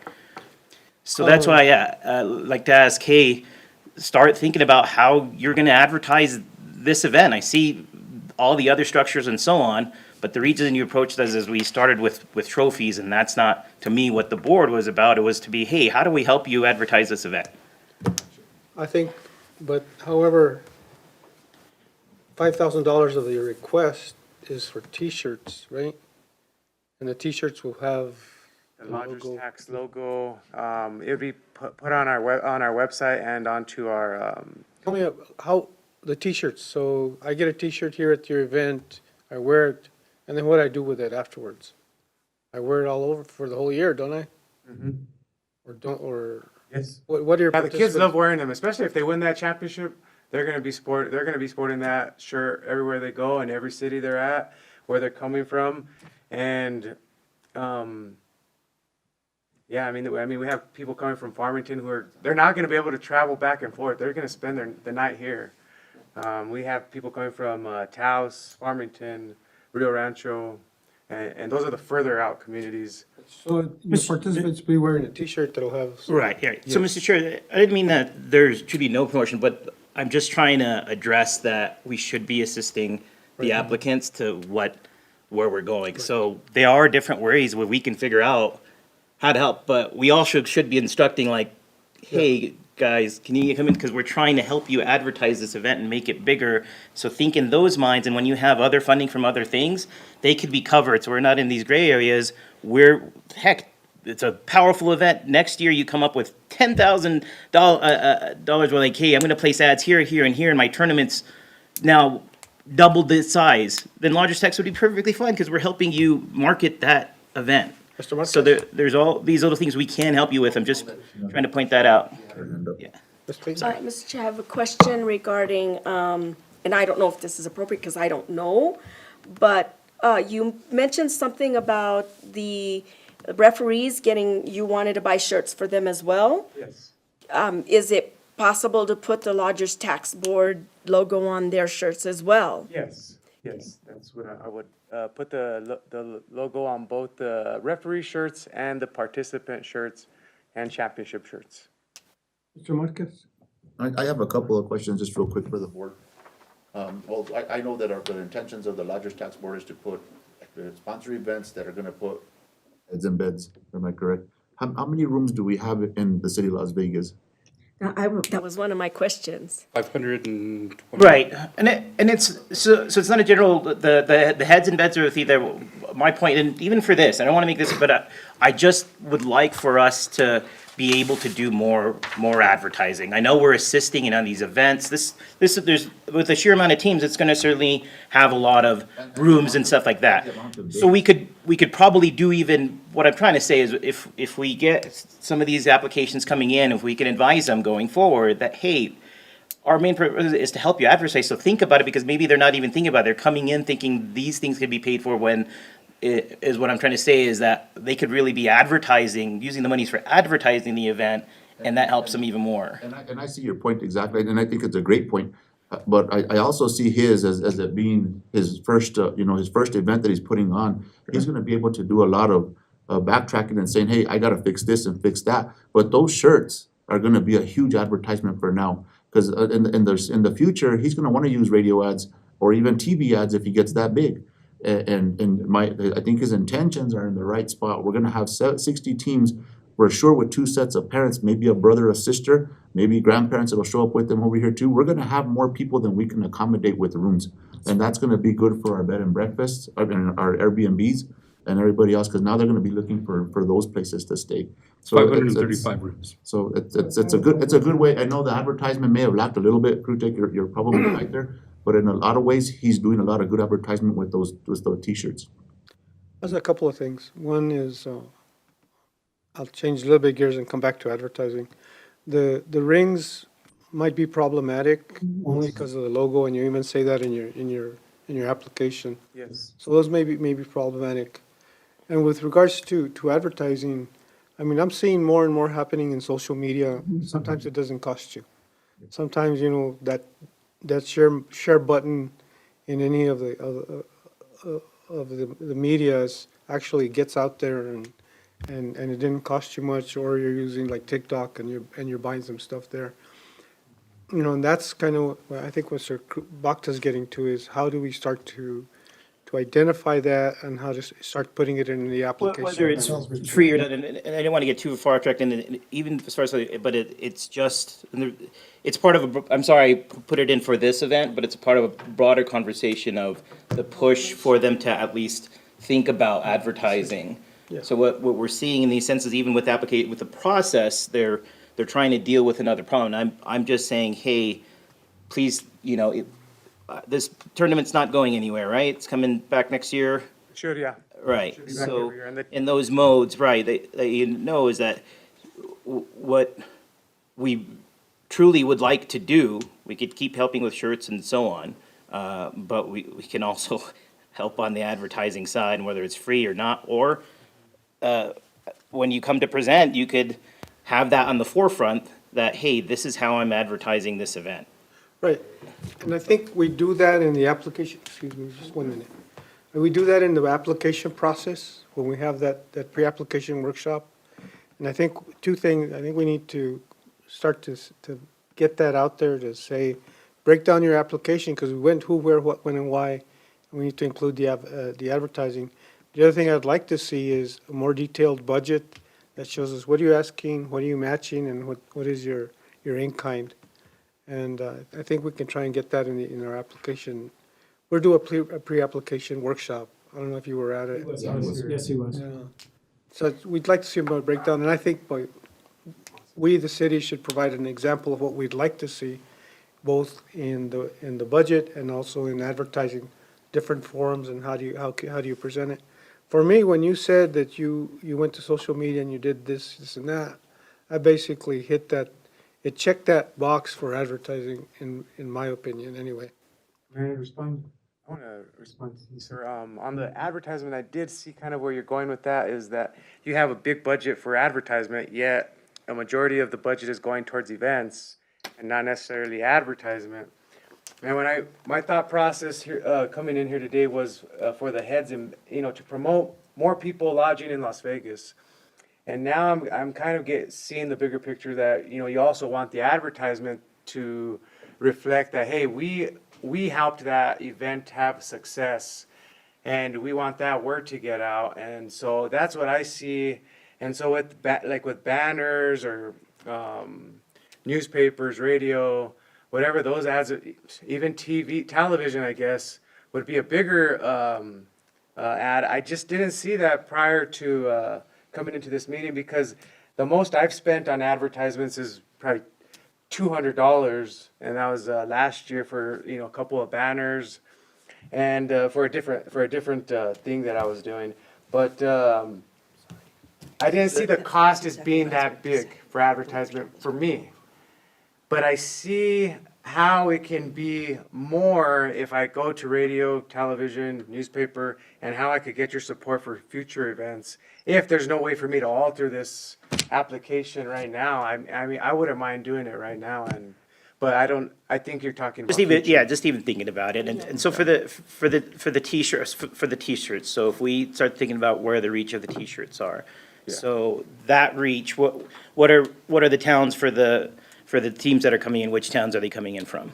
So that's why, I'd like to ask, hey, start thinking about how you're gonna advertise this event. I see all the other structures and so on, but the reason you approached us is we started with trophies, and that's not, to me, what the board was about. It was to be, hey, how do we help you advertise this event? I think, but however, $5,000 of the request is for T-shirts, right? And the T-shirts will have The the lodger's logo. tax logo, it'll be put on our website and onto our, Tell me how, the T-shirts, so I get a T-shirt here at your event, I wear it, and then what do I do with it afterwards? I wear it all over for the whole year, don't I? Or don't, or, yes. what are your Yeah, the kids participants? love wearing them, especially if they win that championship. They're gonna be sporting that shirt everywhere they go in every city they're at, where they're coming from, and yeah, I mean, we have people coming from Farmington they're not gonna be able to travel back and forth. They're gonna spend the night here. We have people coming from Taos, Farmington, Rio Rancho, and those are the further out communities. So your participants be wearing a T-shirt that'll have. Right, yeah. So, Mr. Chair, I didn't mean that there should be no promotion, but I'm just trying to address that we should be assisting the applicants to where we're going. So there are different ways where we can figure out how to help, but we also should be instructing like, hey, guys, can you come in? Because we're trying to help you advertise this event and make it bigger. So think in those minds, and when you have other funding from other things, they could be covered. So we're not in these gray areas. Heck, it's a powerful event. Next year, you come up with $10,000. We're like, hey, I'm going to place ads here, here, and here, and my tournament's now double this size. Then Lodgers Tax would be perfectly fine because we're helping you market that event. Mr. Marquez? So there's all these little things we can help you with. I'm just trying to point that out. Yeah. Ms. Clayton? Mr. Chair, I have a question regarding, and I don't know if this is appropriate because I don't know, but you mentioned something about the referees you wanted to buy shirts for them as well. Yes. Is it possible to put the Lodgers Tax Board logo on their shirts as well? Yes, that's what I would, put the logo on both the referee shirts and the participant shirts and championship shirts. Mr. Marquez? I have a couple of questions, just real quick for the board. Well, I know that the intentions of the Lodgers Tax Board is to put, sponsor events that are gonna put heads in beds, am I correct? How many rooms do we have in the city of Las Vegas? That was one of my questions. 520. Right, and it's so it's not a general the heads and beds are either my point, and even for this, I don't want to make this, but I just would like for us to be able to do more advertising. I know we're assisting in on these events. There's with the sheer amount of teams, it's going to certainly have a lot of rooms and stuff like that. So we could probably do even what I'm trying to say is if we get some of these applications coming in, if we can advise them going forward that hey, our main purpose is to help you advertise. So think about it because maybe they're not even thinking about it. They're coming in thinking these things could be paid for when is what I'm trying to say, is that they could really be advertising, using the monies for advertising the event, and that helps them even more. And I see your point exactly, and I think it's a great point. But I also see his as it being his first, his first event that he's putting on. He's gonna be able to do a lot of backtracking and saying, hey, I gotta fix this and fix that. But those shirts are gonna be a huge advertisement for now. Cause in the future, he's gonna wanna use radio ads or even TV ads if he gets that big. I think his intentions are in the right spot. We're gonna have 60 teams. We're sure with 2 sets of parents, maybe a brother, a sister, maybe grandparents that'll show up with them over here too. We're gonna have more people than we can accommodate with rooms. And that's gonna be good for our bed and breakfasts, and our Airbnbs and everybody else, cause now they're gonna be looking for those places to stay. So Five hundred and thirty-five rooms. So it's a good way. I know the advertisement may have lacked a little bit, Krutek, you're probably right there. But in a lot of ways, he's doing a lot of good advertisement with those T-shirts. There's a couple of things. One is, I'll change a little bit gears and come back to advertising. The rings might be problematic only because of the logo, and you even say that in your application. Yes. So those may be problematic. And with regards to advertising, I mean, I'm seeing more and more happening in social media. Sometimes it doesn't cost you. Sometimes, that share button in any of the medias actually gets out there and it didn't cost you much, or you're using like TikTok and you're buying some stuff there. And that's kind of what I think what Sir Bhakta's getting to, is how do we start to identify that and how to start putting it in the application. Whether it's free or not, and I didn't want to get too far tracked in, and even as far as, but it's just, it's part of I'm sorry, I put it in for this event, but it's a part of a broader conversation of the push for them to at least think about advertising. Yeah. So what we're seeing in these senses, even with the process, they're trying to deal with another problem. And I'm just saying, hey, please, this tournament's not going anywhere, right? It's coming back next year. Should, yeah. Right, Should be back so every year, and the- in those modes, right, is that what we truly would like to do, we could keep helping with shirts and so on, but we can also help on the advertising side, whether it's free or not, or when you come to present, you could have that on the forefront, that, hey, this is how I'm advertising this event. Right, and I think we do that in the application, excuse me, just 1 minute. And we do that in the application process, when we have that pre-application workshop. And I think 2 things, I think we need to start to get that out there, to say, break down your application, because we went who, where, what, when, and why. And we need to include the advertising. The other thing I'd like to see is a more detailed budget that shows us what are you asking, what are you matching, and what is your in-kind. And I think we can try and get that in our application. We'll do a pre-application workshop. I don't know if you were at it. Yes, he was. Yeah. So we'd like to see more breakdown, and I think we, the city, should provide an example of what we'd like to see, both in the budget and also in advertising, different forums, and how do you present it. For me, when you said that you went to social media and you did this and that, I basically hit that. It checked that box for advertising, in my opinion, anyway. May I respond? I want to respond to you, sir. On the advertisement, I did see kind of where you're going with that, is that you have a big budget for advertisement, yet a majority of the budget is going towards events and not necessarily advertisement. And my thought process here, coming in here today, was for the heads and, to promote more people lodging in Las Vegas. And now I'm kind of seeing the bigger picture that, you also want the advertisement to reflect that, hey, we helped that event have success, and we want that word to get out. And so that's what I see. And so with banners or newspapers, radio, whatever those ads, even television, I guess, would be a bigger ad. I just didn't see that prior to coming into this meeting, because the most I've spent on advertisements is probably $200, and that was last year for a couple of banners and for a different thing that I was doing. But I didn't see the cost as being that big for advertisement for me. But I see how it can be more if I go to radio, television, newspaper, and how I could get your support for future events. If there's no way for me to alter this application right now, I mean, I wouldn't mind doing it right now, but I think you're talking about Just even, future. yeah, just even thinking about it, and so for the t-shirts, for the t-shirts, so if we start thinking about where the reach of the t-shirts are, so that reach, what are the towns for the teams that are coming in, which towns are they coming in from?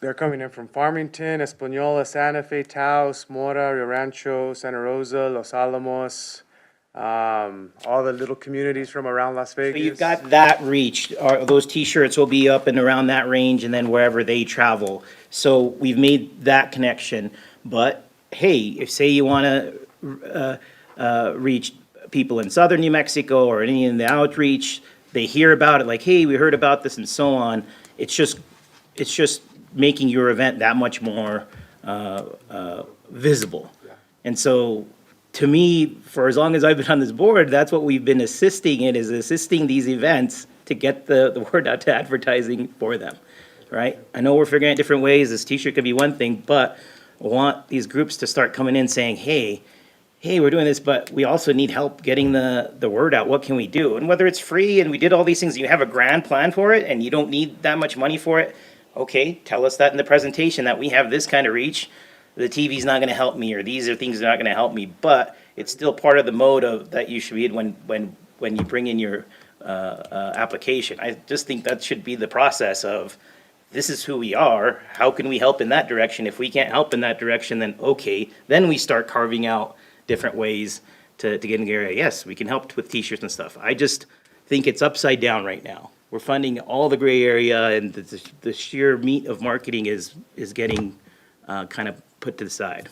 They're coming in from Farmington, Espanola, Santa Fe, Taos, Mora, Rio Rancho, Santa Rosa, Los Alamos, all the little communities from around Las Vegas. So you've got that reach, those t-shirts will be up and around that range and then wherever they travel. So we've made that connection, but hey, if say you wanna, reach people in southern New Mexico or any in the outreach, they hear about it, like, hey, we heard about this and so on, it's just making your event that much more, visible. And so, to me, for as long as I've been on this board, that's what we've been assisting in, is assisting these events to get the word out to advertising for them, right? I know we're figuring out different ways, this t-shirt could be one thing, but I want these groups to start coming in saying, hey, we're doing this, but we also need help getting the word out, what can we do? And whether it's free and we did all these things, you have a grand plan for it and you don't need that much money for it, okay, tell us that in the presentation, that we have this kind of reach. The TV's not gonna help me, or these are things that are not gonna help me, but it's still part of the mode of, that you should be in when you bring in your, application. I just think that should be the process of, this is who we are, how can we help in that direction? If we can't help in that direction, then okay, then we start carving out different ways to get in the area. Yes, we can help with t-shirts and stuff. I just think it's upside down right now. We're funding all the gray area, and the sheer meat of marketing is getting, kind of put to the side.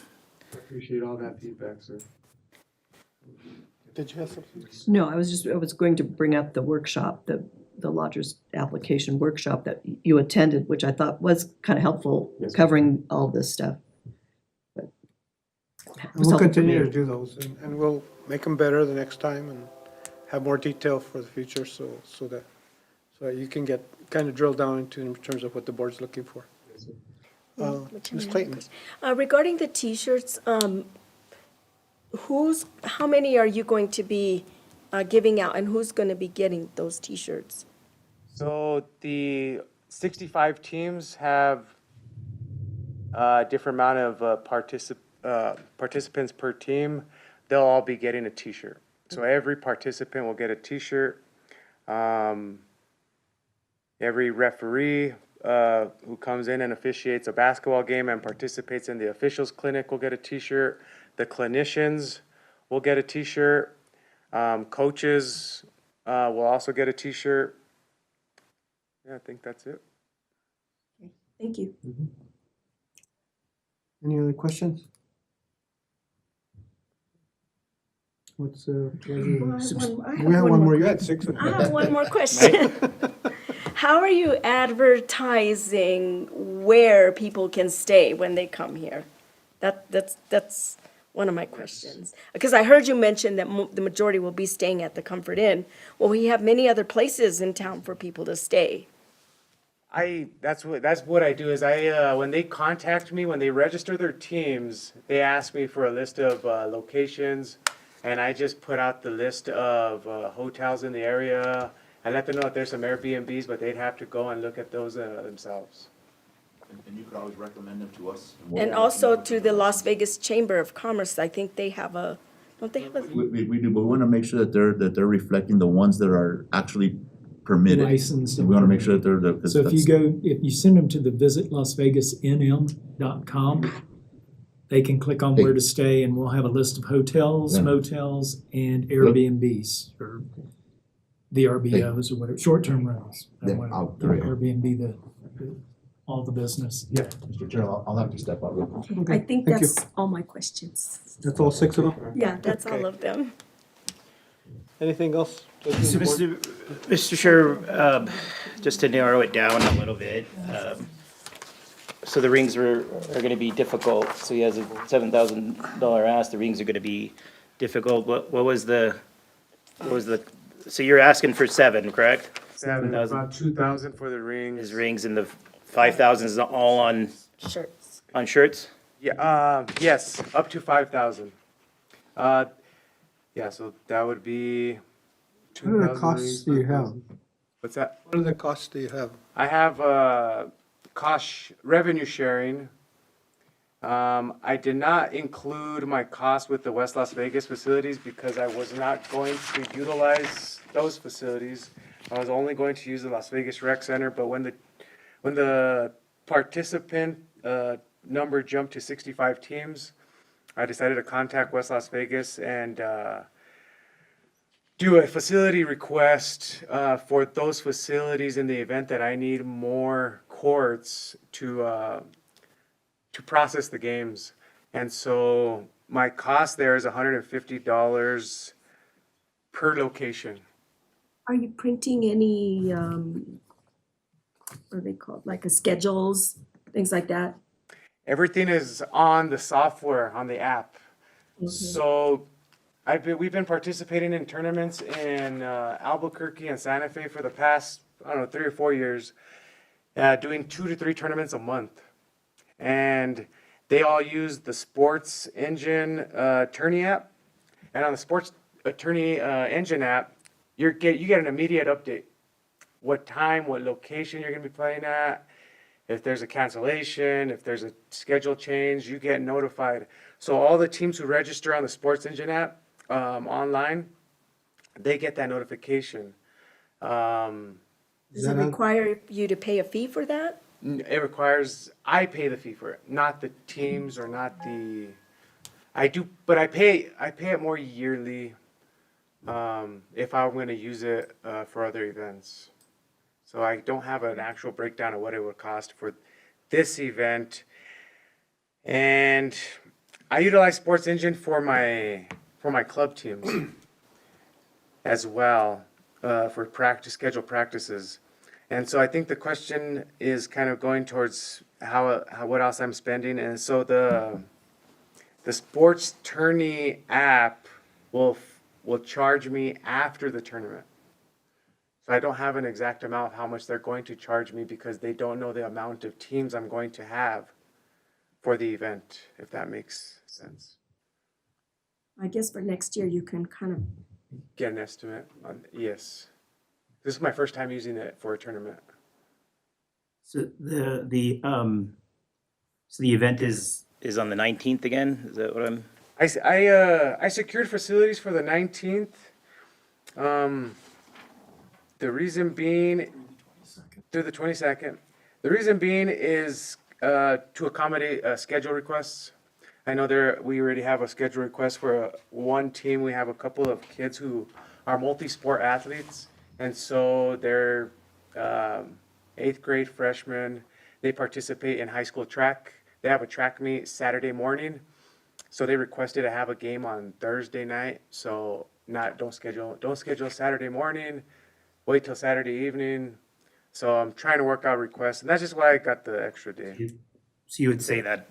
I appreciate all that feedback, sir. Did you have something? No, I was going to bring up the workshop, the lodger's application workshop that you attended, which I thought was kind of helpful, covering all this stuff. But it was We'll helpful for continue me. to do those, and we'll make them better the next time and have more detail for the future, so that you can get, kind of drill down into in terms of what the board's looking for. Ms. Clayton? Regarding the t-shirts, how many are you going to be giving out, and who's going to be getting those t-shirts? So the 65 teams have a different amount of participants per team. They'll all be getting a t-shirt. So every participant will get a t-shirt. Every referee who comes in and officiates a basketball game and participates in the officials clinic will get a t-shirt. The clinicians will get a t-shirt. Coaches will also get a t-shirt. Yeah, I think that's it. Thank you. Any other questions? What's, we have one more, you had six. I have one more question. How are you advertising where people can stay when they come here? That's one of my questions. Because I heard you mention that the majority will be staying at the Comfort Inn. Well, we have many other places in town for people to stay. That's what I do is when they contact me, when they register their teams, they ask me for a list of locations, and I just put out the list of hotels in the area. I let them know that there's some Airbnbs, but they'd have to go and look at those themselves. And you could always recommend them to us. And also to the Las Vegas Chamber of Commerce, I think they have don't they have a? We do, but we wanna make sure that they're reflecting the ones that are actually permitted. Licensed. We wanna make sure that they're the. So if you send them to the visitlasvegasnm.com, they can click on where to stay, and we'll have a list of hotels, Yeah. motels, and Airbnbs, or VRBOs, or whatever, short-term rentals. Yeah, Whatever. I'll- there we go. Airbnb, all the business. Yeah, Mr. Chair, I'll have to step out real quick. I think thank you. that's all my questions. That's all six of them? Yeah, that's all Okay. of them. Anything else? So, Mr. Chair, just to narrow it down a little bit, so the rings are gonna be difficult, so he has a $7,000 ask, the rings are gonna be difficult, what was the, so you're asking for 7, correct? Seven, 7,000. about 2,000 for the rings. His rings and the 5,000 is all Shirts. on shirts? Yeah, yes, up to 5,000. Yeah, so that would be. What are the costs do you have? What's that? What are the costs do you have? I have revenue sharing. I did not include my cost with the West Las Vegas facilities because I was not going to utilize those facilities. I was only going to use the Las Vegas Rec Center, but when the participant number jumped to 65 teams, I decided to contact West Las Vegas and do a facility request for those facilities in the event that I need more courts to process the games. And so my cost there is $150 per location. Are you printing any, what are they called, like schedules, things like that? Everything is on the software, on the app. So we've been participating in tournaments in Albuquerque and Santa Fe for the past, I don't know, 3 or 4 years, doing 2 to 3 tournaments a month. And they all use the Sports Engine Tourney app. And on the Sports Tourney Engine app, you get an immediate update. What time, what location you're going to be playing at. If there's a cancellation, if there's a schedule change, you get notified. So all the teams who register on the Sports Engine app online, they get that notification. Does it require you to pay a fee for that? It requires, I pay the fee for it, not the teams or not the, I do, but I pay it more yearly if I'm going to use it for other events. So I don't have an actual breakdown of what it would cost for this event. And I utilize Sports Engine for my club teams as well for scheduled practices. And so I think the question is kind of going towards how what else I'm spending. And so the Sports Tourney app will charge me after the tournament. So I don't have an exact amount of how much they're going to charge me because they don't know the amount of teams I'm going to have for the event, if that makes sense. I guess for next year, you can kind of, Get an estimate on, yes. This is my first time using it for a tournament. So the event is On the 19th again? Is that what I'm? I secured facilities for the 19th. The reason being, through the 22nd. The reason being is to accommodate schedule requests. I know we already have a schedule request for one team. We have a couple of kids who are multi-sport athletes. And so they're 8th grade freshmen. They participate in high school track. They have a track meet Saturday morning. So they requested to have a game on Thursday night. So don't schedule Saturday morning. Wait till Saturday evening. So I'm trying to work out requests, and that's just why I got the extra day. So you would say that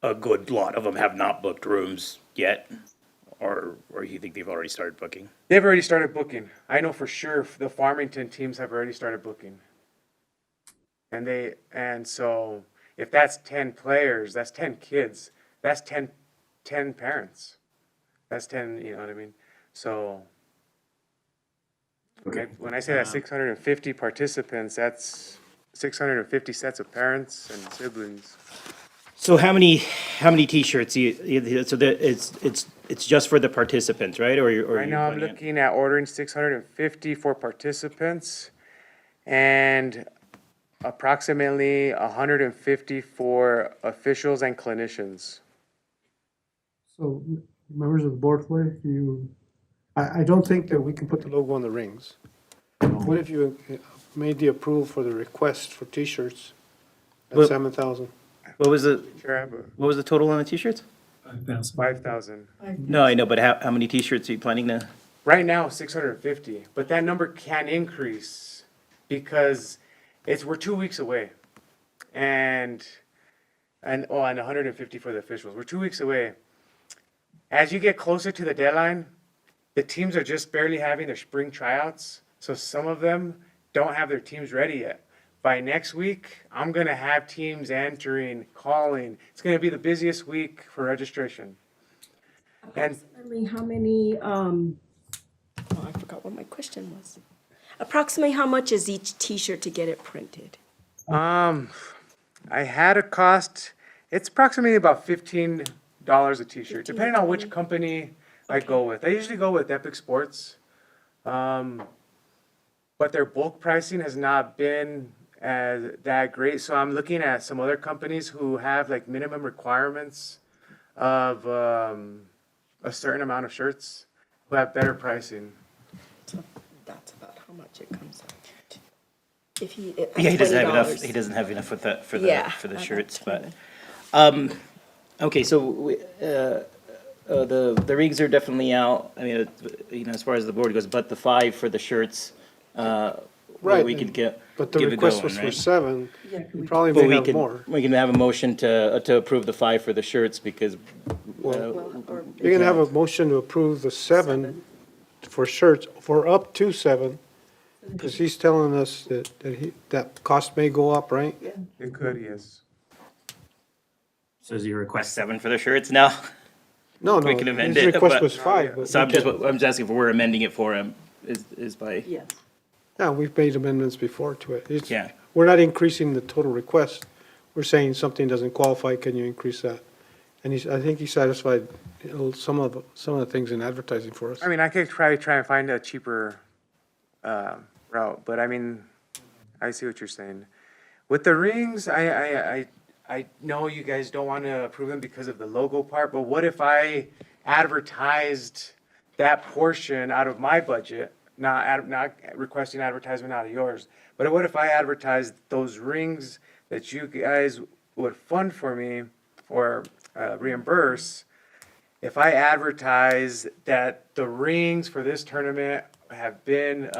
a good lot of them have not booked rooms yet? Or you think they've already started booking? They've already started booking. I know for sure the Farmington teams have already started booking. And so if that's 10 players, that's 10 kids, that's 10 parents. That's 10, you know what I mean? So when I say that 650 participants, that's 650 sets of parents and siblings. So how many T-shirts? It's just for the participants, right? Or Right now, I'm looking at ordering 650 for participants and approximately 150 for officials and clinicians. So, members of the board, what if I don't think that we can put the logo on the rings. What if you made the approval for the request for T-shirts at Well- 7,000? What was the Sure, I have what was the total on the T-shirts? 5,000. 5,000. No, I know, but how many T-shirts are you planning to? Right now, 650, but that number can increase because we're 2 weeks away, and 150 for the officials. We're 2 weeks away. As you get closer to the deadline, the teams are just barely having their spring tryouts, so some of them don't have their teams ready yet. by next week, I'm gonna have teams entering, calling. It's gonna be the busiest week for registration. And Approximately how many, I forgot what my question was. Approximately how much is each T-shirt to get it printed? I had a cost, it's approximately about $15 a t-shirt, depending on which company I go with. I usually go with Epic Sports. But their bulk pricing has not been that great, so I'm looking at some other companies who have like minimum requirements of a certain amount of shirts who have better pricing. So that's about how much it comes out. If he, Yeah, he doesn't have enough, $20. he doesn't have enough with the, Yeah, for the about shirts, but, 20. okay, so, the rigs are definitely out, I mean, you know, as far as the board goes, but the 5 for the shirts, Right, we could get, But the give it request going, was for right? 7. Yeah, could We we- probably But may we have can, more. we can have a motion to approve the 5 for the shirts, because, Well, or- You're gonna have a motion to approve the 7 for shirts, for up to 7, because he's telling us that cost may go up, right? It could, yes. so does your request 7 for the shirts now? No, We can amend his it, request but- was 5, but So I'm we just, can- I'm just asking if we're amending it for him, is by, Yes. yeah, we've made amendments before to it. It's- yeah. We're not increasing the total request. We're saying something doesn't qualify, can you increase that? And I think he satisfied some of the things in advertising for us. I mean, I could probably try and find a cheaper route, but I mean, I see what you're saying. With the rings, I know you guys don't want to approve them because of the logo part, but what if I advertised that portion out of my budget, not requesting advertisement out of yours, but what if I advertised those rings that you guys would fund for me or reimburse? If I advertise that the rings for this tournament have been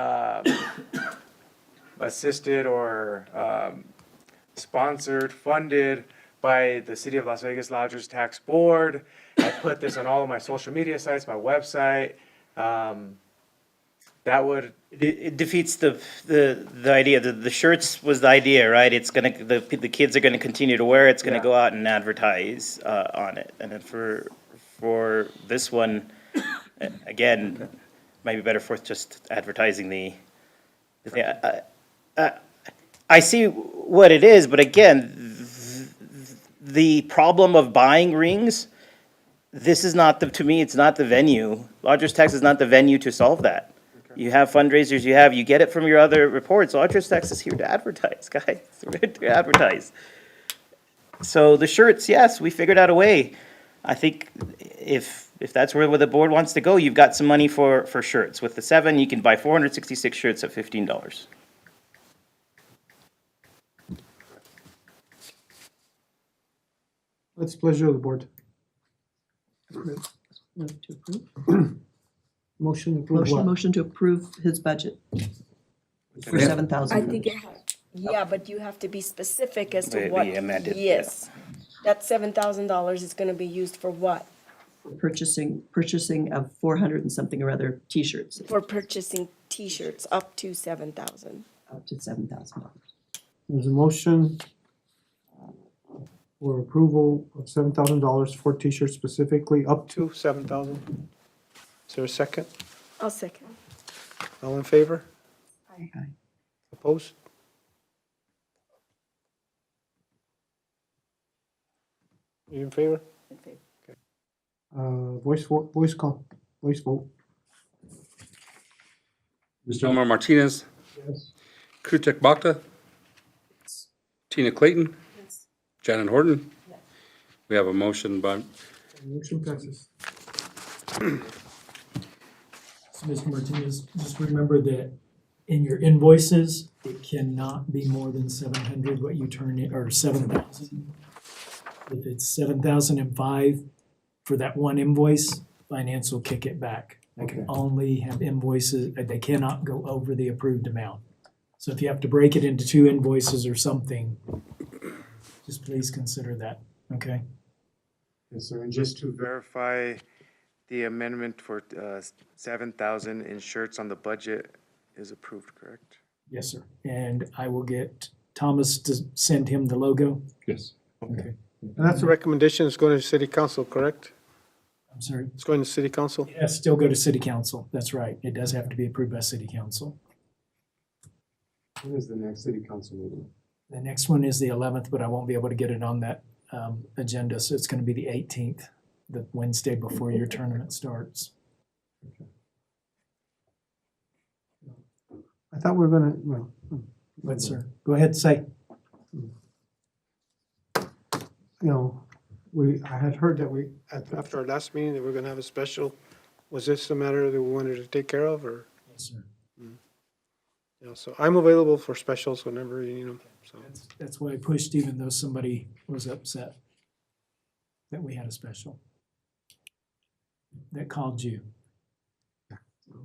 assisted or sponsored, funded by the City of Las Vegas Lodgers Tax Board, I put this on all of my social media sites, my website, that would, It defeats the idea, the shirts was the idea, right? It's gonna, the kids are gonna continue to wear it, it's gonna Yeah. go out and advertise, on it. And then for this one, again, might be better for just advertising I see what it is, but again, the problem of buying rings, this is not to me, it's not the venue. Lodgers Tax is not the venue to solve that. You have fundraisers, you get it from your other reports. Lodgers Tax is here to advertise, guys. We're here to advertise. So the shirts, yes, we figured out a way. I think if that's where the board wants to go, you've got some money for shirts. With the 7, you can buy 466 shirts at $15. It's pleasure of the board. Move to approve. Motion to approve what? Motion to approve his budget for Yeah. 7,000. I think yeah, but you have to be specific as to We what. amended, yeah. Yes. That $7,000 is gonna be used for what? Purchasing of 400 and something or other T-shirts, For purchasing T-shirts up to 7,000. up to $7,000. There's a motion for approval of $7,000 for T-shirts specifically, up to 7,000. Is there a second? I'll second. All in favor? Aye. Opposed? You in favor? In favor. Voice vote, voice call, voice vote. Mr. Omar Martinez, Yes. Kutek Bakta, Tina Clayton, Janet Horton. We have a motion by, Motion passes. So, Mr. Martinez, just remember that in your invoices, it cannot be more than 700 what you turn in, or 7,000. If it's 7,005 for that one invoice, finance will kick it back. They can only have invoices, they cannot go over the approved amount. So if you have to break it into 2 invoices or something, just please consider that, okay? yes, sir, and just to verify, the amendment for 7,000 in shirts on the budget is approved, correct? Yes, sir. And I will get Thomas to send him the logo? Yes. Okay. And that's a recommendation, it's going to city council, correct? I'm sorry. It's going to city council? It has to still go to city council. That's right. It does have to be approved by city council. When is the next city council meeting? The next one is the 11th, but I won't be able to get it on that agenda, so it's going to be the 18th, the Wednesday before your tournament starts. I thought we were gonna, well, But sir, go ahead, say. you know, I had heard that after our last meeting, that we're gonna have a special. Was this a matter that we wanted to take care of, or? Yes, sir. You know, so I'm available for specials whenever you need them, so. That's why I pushed, even though somebody was upset that we had a special. That called you.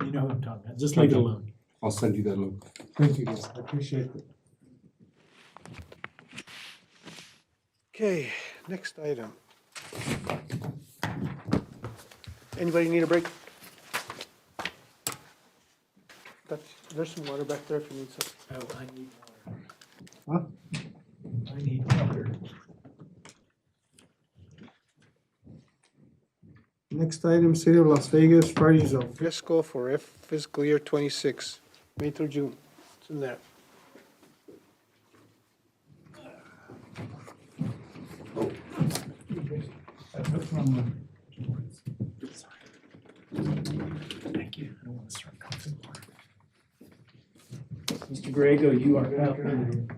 You know who I'm talking about. Just leave it alone. I'll send you that link. Thank you, guys, I appreciate it. Okay, next item. Anybody need a break? There's some water back there if you need some. Oh, I need Huh? water. I need water. Next item, City of Las Vegas, Fridays of fiscal for fiscal year 26, May through June. It's in there. Thank you. I don't want to start coughing more. Mr. Grego, you are up.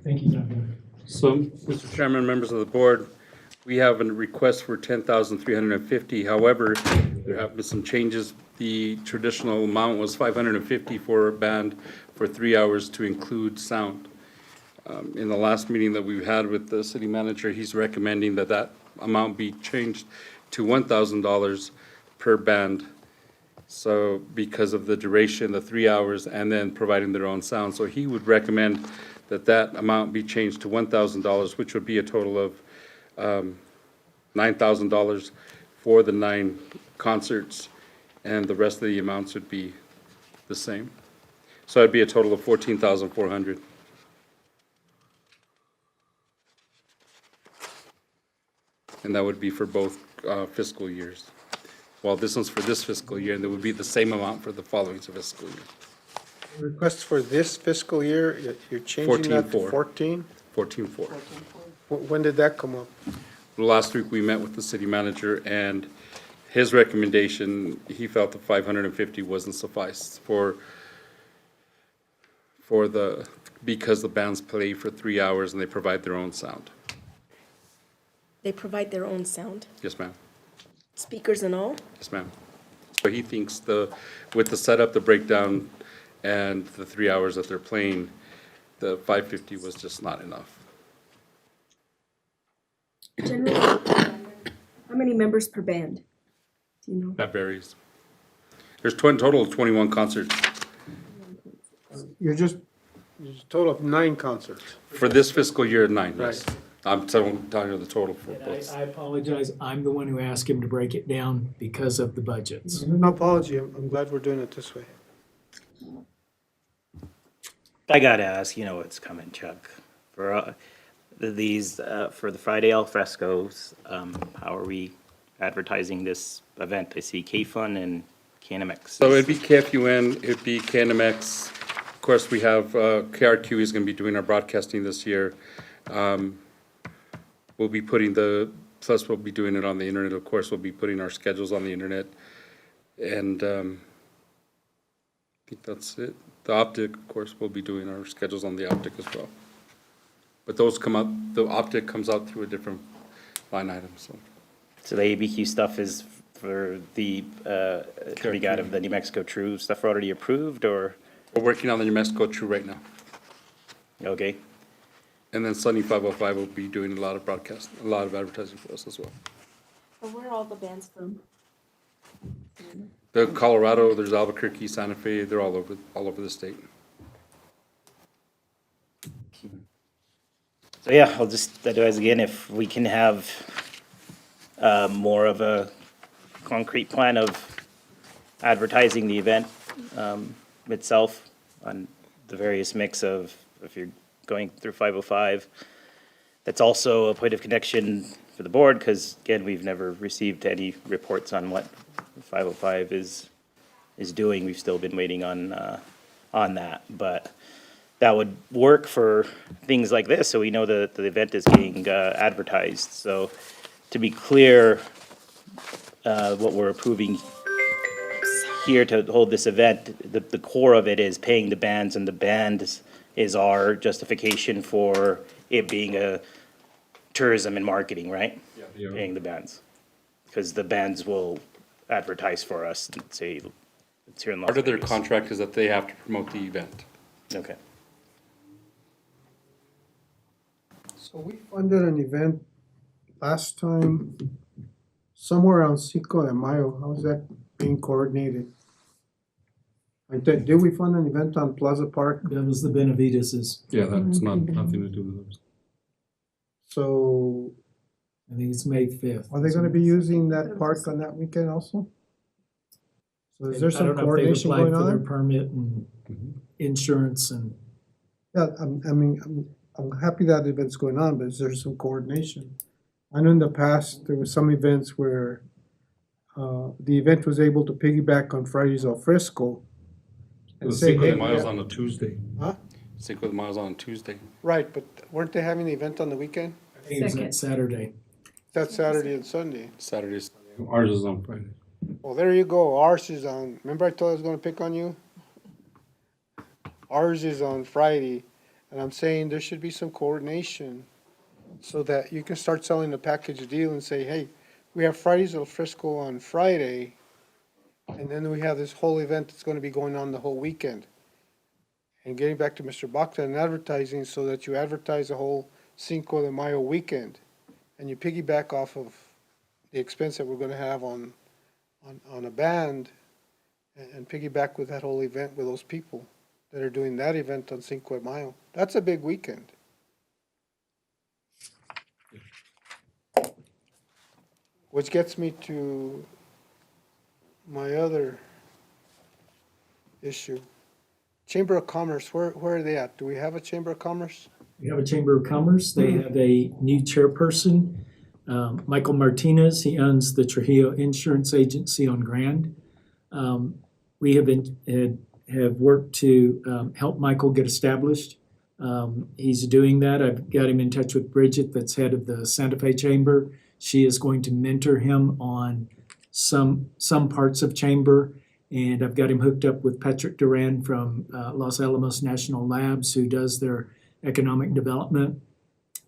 Thank you, John. So, Mr. Chairman, members of the board, we have a request for $10,350. However, there have been some changes. The traditional amount was $550 for a band for 3 hours to include sound. In the last meeting that we've had with the city manager, he's recommending that that amount be changed to $1,000 per band. So because of the duration, the 3 hours, and then providing their own sound. So he would recommend that that amount be changed to $1,000, which would be a total of $9,000 for the 9 concerts, and the rest of the amounts would be the same. So it'd be a total of $14,400. And that would be for both fiscal years. Well, this one's for this fiscal year, and it would be the same amount for the following fiscal year. Request for this fiscal year, you're changing that to 14.4. 14? 14.4. When did that come up? Last week, we met with the city manager, and his recommendation, he felt the 550 wasn't suffice because the bands play for 3 hours and they provide their own sound. They provide their own sound, Yes, ma'am. speakers and all? Yes, ma'am. So he thinks with the setup, the breakdown, and the 3 hours that they're playing, the 550 was just not enough. Generally, how many members per band? Do you know? That varies. There's total of 21 concerts. There's a total of 9 concerts. For this fiscal year, 9, yes. Right. I'm telling you the total for And both. I apologize. I'm the one who asked him to break it down because of the budgets. No apology, I'm glad we're doing it this way. I gotta ask, you know what's coming, Chuck. For these, for the Friday al frescoes, how are we advertising this event? I see K-Fun and Canamex. So it'd be KFUN, it'd be KNMX. Of course, we have, KRQ is gonna be doing our broadcasting this year. We'll be putting plus we'll be doing it on the internet, of course, we'll be putting our schedules on the internet. And, I think that's it. The Optic, of course, we'll be doing our schedules on the Optic as well. But those come out, the Optic comes out through a different line item, so. So the ABQ stuff is for the, coming out of the New Mexico True stuff already approved, or, We're working on the New Mexico True right now. okay? And then Sunny 505 will be doing a lot of advertising for us as well. Where are all the bands from? The Colorado, there's Albuquerque, Santa Fe, they're all over the state. So yeah, I'll just advise again, if we can have more of a concrete plan of advertising the event itself on the various mix of, if you're going through 505. That's also a point of connection for the board, because again, we've never received any reports on what 505 is doing. We've still been waiting on that, but that would work for things like this, so we know that the event is getting advertised. So to be clear, what we're approving here to hold this event, the core of it is paying the bands, and the band is our justification for it being a tourism and marketing, right? Yeah. Paying the bands. Because the bands will advertise for us and say, it's here in Las Part of their Vegas. contract is that they have to promote the event. Okay. So we funded an event last time, somewhere around Cinco de Mayo. How's that being coordinated? Did we fund an event on Plaza Park? That was the Benavides's. Yeah, that's nothing to do with those. So I think it's May 5th. are they gonna be using that park on that weekend also? So is there I some don't know if they've coordination applied going for their on? permit and insurance and. Yeah, I'm happy that event's going on, but is there some coordination? I know in the past, there were some events where the event was able to piggyback on Fridays al Fresco. And The say, Cinco hey, de Mayo's yeah. on a Tuesday. Huh? Cinco de Mayo's on a Tuesday. Right, but weren't they having the event on the weekend? I think it was that Saturday. That's Saturday and Sunday. Saturday, Sunday. Ours is on Friday. Well, there you go. Ours is on, remember I told you I was gonna pick on you? Ours is on Friday, and I'm saying there should be some coordination so that you can start selling a package deal and say, hey, we have Fridays al Fresco on Friday, and then we have this whole event that's gonna be going on the whole weekend. And getting back to Mr. Bakta and advertising, so that you advertise the whole Cinco de Mayo weekend, and you piggyback off of the expense that we're gonna have on a band, and piggyback with that whole event with those people that are doing that event on Cinco de Mayo. That's a big weekend. Which gets me to my other issue. Chamber of Commerce, where are they at? Do we have a Chamber of Commerce? We have a Chamber of Commerce. They have a new chairperson, Michael Martinez. He owns the Trujillo Insurance Agency on Grand. We have worked to help Michael get established. He's doing that. I've got him in touch with Bridget, that's head of the Santa Fe Chamber. She is going to mentor him on some parts of Chamber. And I've got him hooked up with Patrick Duran from Los Alamos National Labs, who does their economic development.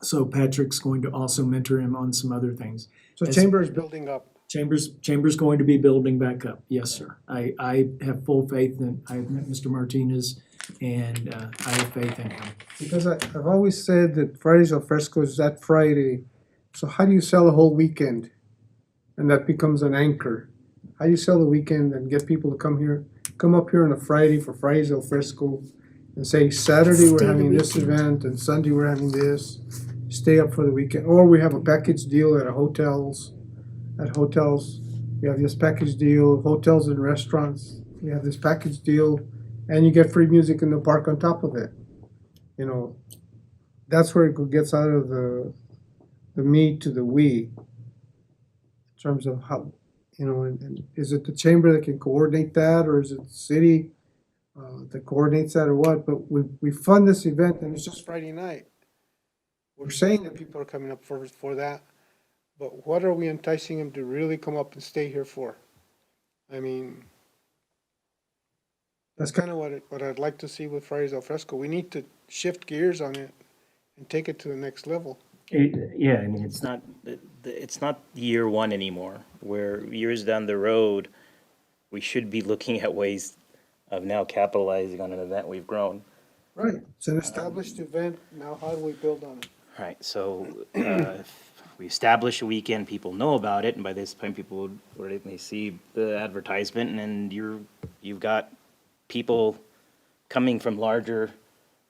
So Patrick's going to also mentor him on some other things. So As- Chamber is building up. Chamber's going to be building back up, yes, sir. I have full faith in, I've met Mr. Martinez, and I have faith in him. Because I've always said that Fridays al Fresco is that Friday. So how do you sell a whole weekend? And that becomes an anchor. How do you sell the weekend and get people to come up here on a Friday for Fridays al Fresco and say, Saturday we're Stay the having this weekend. event and Sunday we're having this, stay up for the weekend. Or we have a package deal at hotels. We have this package deal, hotels and restaurants. We have this package deal, and you get free music in the park on top of it. You know, that's where it gets out of the me to the we. In terms of how, you know, and is it the chamber that can coordinate that, or is it the city that coordinates that, or what? But we fund this event, and it's just Friday night. We're saying that people are coming up for that, but what are we enticing them to really come up and stay here for? I mean, that's kind of what I'd like to see with Fridays al Fresco. We need to shift gears on it and take it to the next level. Yeah, I mean, it's not year one anymore, where years down the road, we should be looking at ways of now capitalizing on an event we've grown. Right. It's an established event. Now how do we build on it? Right, so if we establish a weekend, people know about it, and by this point, people may see the advertisement, and you've got people coming from larger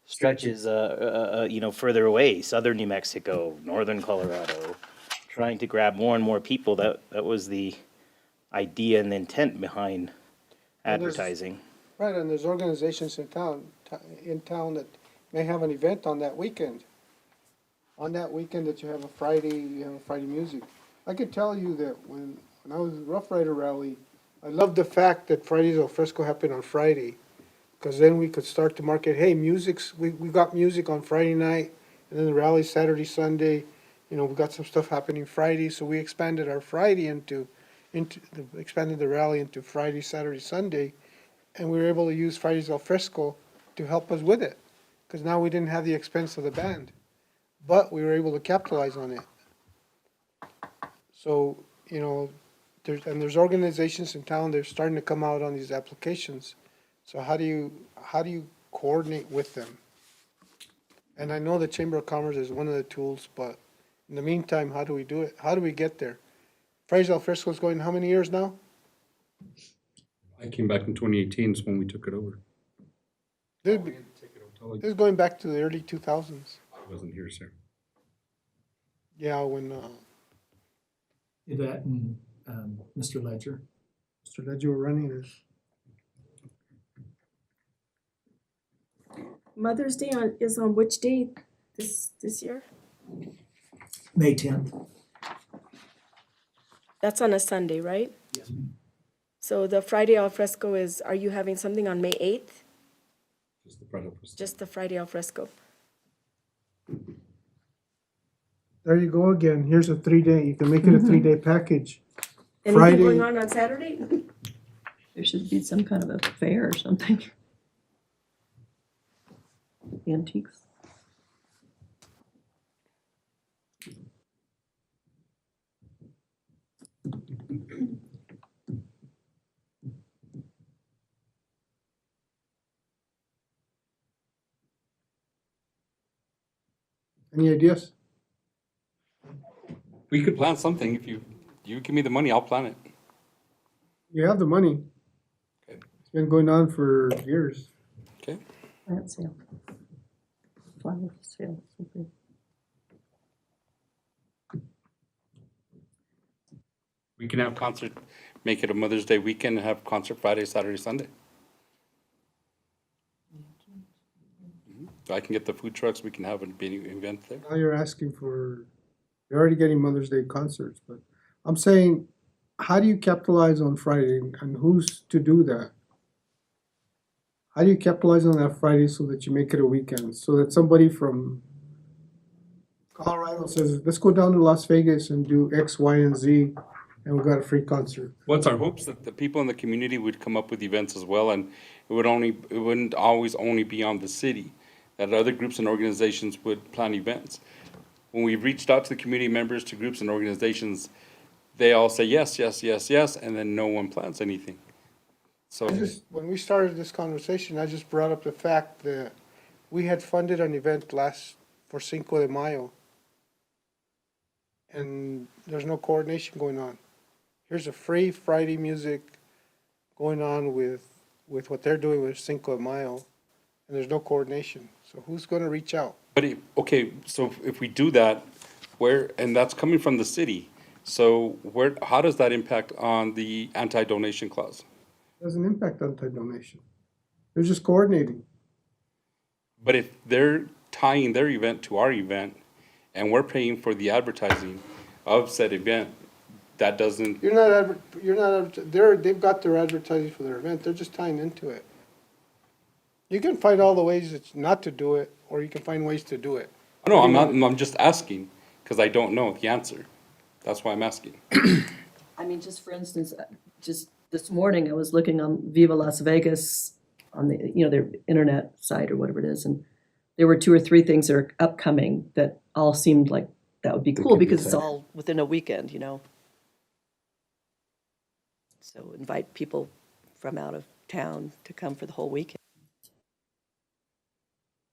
stretches, further away, southern New Mexico, northern Colorado, trying to grab more and more people. That was the idea and the intent behind And there's- advertising. Right, and there's organizations in town that may have an event on that weekend. On that weekend that you have a Friday music. I could tell you that when I was at Rough Rider Rally, I loved the fact that Fridays al Fresco happened on Friday. Cause then we could start to market, hey, we got music on Friday night, and then the rally Saturday, Sunday. You know, we got some stuff happening Friday, so we expanded our Friday expanded the rally into Friday, Saturday, Sunday. And we were able to use Fridays al Fresco to help us with it. Cause now we didn't have the expense of the band, but we were able to capitalize on it. So, you know, there's organizations in town, they're starting to come out on these applications. So how do you coordinate with them? And I know the Chamber of Commerce is one of the tools, but in the meantime, how do we do it? How do we get there? Fridays al Fresco is going how many years now? I came back in 2018 is when we took it over. This We didn't take it over till is going back to the early 2000s. I wasn't here, sir. Yeah, when Yvette and Mr. Ledger. Mr. Ledger were running this. Mother's Day is on which day this year? May 10th. That's on a Sunday, right? Yes. So the Friday al fresco are you having something on May 8th? Just the Friday first. Just the Friday al fresco. There you go again. Here's a 3-day. You can make it a 3-day package. Anything Friday- going on Saturday? There should be some kind of a fair or something. Antiques. Any ideas? We could plan something. If you give me the money, I'll plan it. You have the money. Okay. It's been going on for years. Okay? Plant sale. Flower sale, something. We can have concert, make it a Mother's Day weekend and have concert Friday, Saturday, Sunday. I can get the food trucks, we can have a big event there. Now you're you're already getting Mother's Day concerts, but I'm saying, how do you capitalize on Friday and who's to do that? How do you capitalize on that Friday so that you make it a weekend? So that somebody from Colorado says, let's go down to Las Vegas and do X, Y, and Z, and we got a free concert. What's our hopes that the people in the community would come up with events as well, and it wouldn't always only be on the city, that other groups and organizations would plan events. When we've reached out to the community members, to groups and organizations, they all say yes, yes, yes, yes, and then no one plans anything. So, When we started this conversation, I just brought up the fact that we had funded an event for Cinco de Mayo. And there's no coordination going on. Here's a free Friday music going on with what they're doing with Cinco de Mayo, and there's no coordination. So who's gonna reach out? but okay, so if we do that, and that's coming from the city, so how does that impact on the anti-donation clause? Doesn't impact anti-donation. They're just coordinating. But if they're tying their event to our event, and we're paying for the advertising of said event, that doesn't, They've got their advertising for their event, they're just tying into it. You can find all the ways it's not to do it, or you can find ways to do it. no, I'm just asking, because I don't know the answer. That's why I'm asking. I mean, just for instance, just this morning, I was looking on Viva Las Vegas on their internet site or whatever it is, and there were 2 or 3 things that are upcoming that all seemed like that would be cool because it's all within a weekend, So invite people from out of town to come for the whole weekend.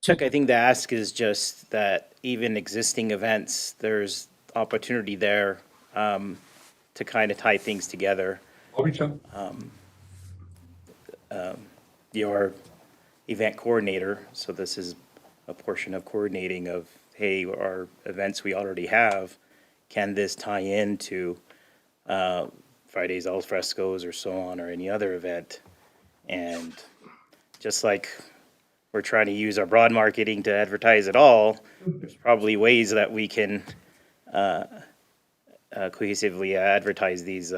Chuck, I think the ask is just that even existing events, there's opportunity there to kind of tie things together. I'll reach out. Your event coordinator, so this is a portion of coordinating of, hey, our events we already have, can this tie into Fridays al Frescos or so on, or any other event? And just like we're trying to use our broad marketing to advertise it all, there's probably ways that we can cohesively advertise these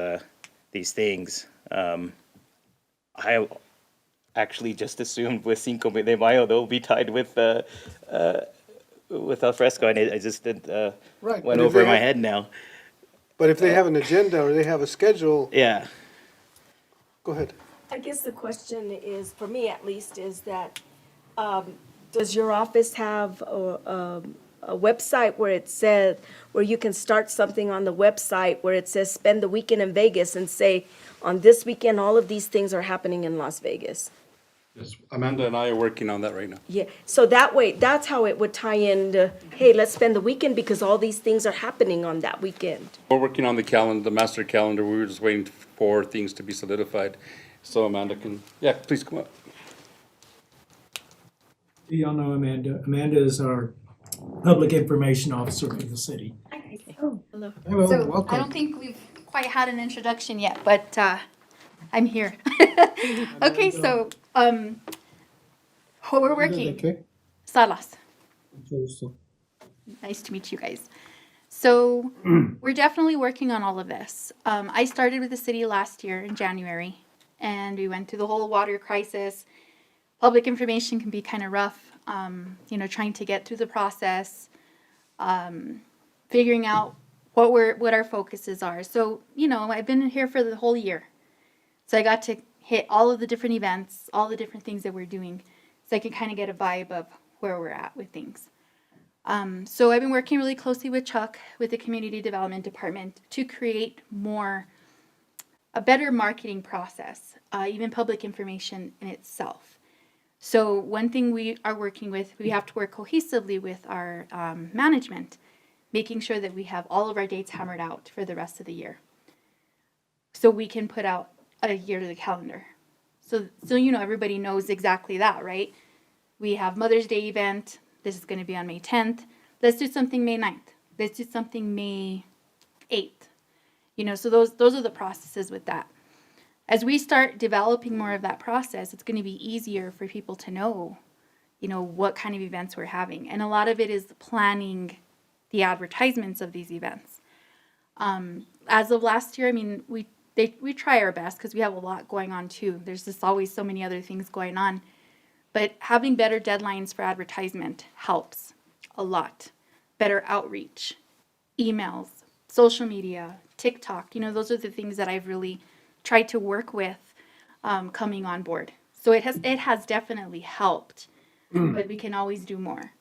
things. I actually just assumed with Cinco de Mayo they'll be tied with Alfresco, and I just did, Right, went but if over they my have- head now. But if they have an agenda or they have a schedule, Yeah. go ahead. I guess the question is, for me at least, is that, does your office have a website where it says, where you can start something on the website where it says, spend the weekend in Vegas, and say, on this weekend, all of these things are happening in Las Vegas? Yes, Amanda and I are working on that right now. Yeah, so that way, that's how it would tie in to, hey, let's spend the weekend because all these things are happening on that weekend. We're working on the calendar, the master calendar. We were just waiting for things to be solidified. So Amanda can, yeah, please come up. Y'all know Amanda. Amanda is our public information officer for the city. Hello. Hello, So I welcome. don't think we've quite had an introduction yet, but I'm here. Okay, so how we're working. Okay. Salas. Nice to meet you guys. So we're definitely working on all of this. I started with the city last year in January, and we went through the whole water crisis. Public information can be kind of rough, trying to get through the process, figuring out what our focuses are. So, I've been here for the whole year. So I got to hit all of the different events, all the different things that we're doing, so I can kind of get a vibe of where we're at with things. So I've been working really closely with Chuck, with the Community Development Department, to create a better marketing process, even public information in itself. So one thing we are working with, we have to work cohesively with our management, making sure that we have all of our dates hammered out for the rest of the year. So we can put out a year to the calendar. So everybody knows exactly that, right? We have Mother's Day event. This is going to be on May 10th. Let's do something May 9th. Let's do something May 8th. So those are the processes with that. As we start developing more of that process, it's going to be easier for people to know, what kind of events we're having. And a lot of it is planning the advertisements of these events. As of last year, we try our best because we have a lot going on too. There's just always so many other things going on. But having better deadlines for advertisement helps a lot. Better outreach, emails, social media, TikTok. Those are the things that I've really tried to work with coming on board. So it has definitely helped, but we can always do more.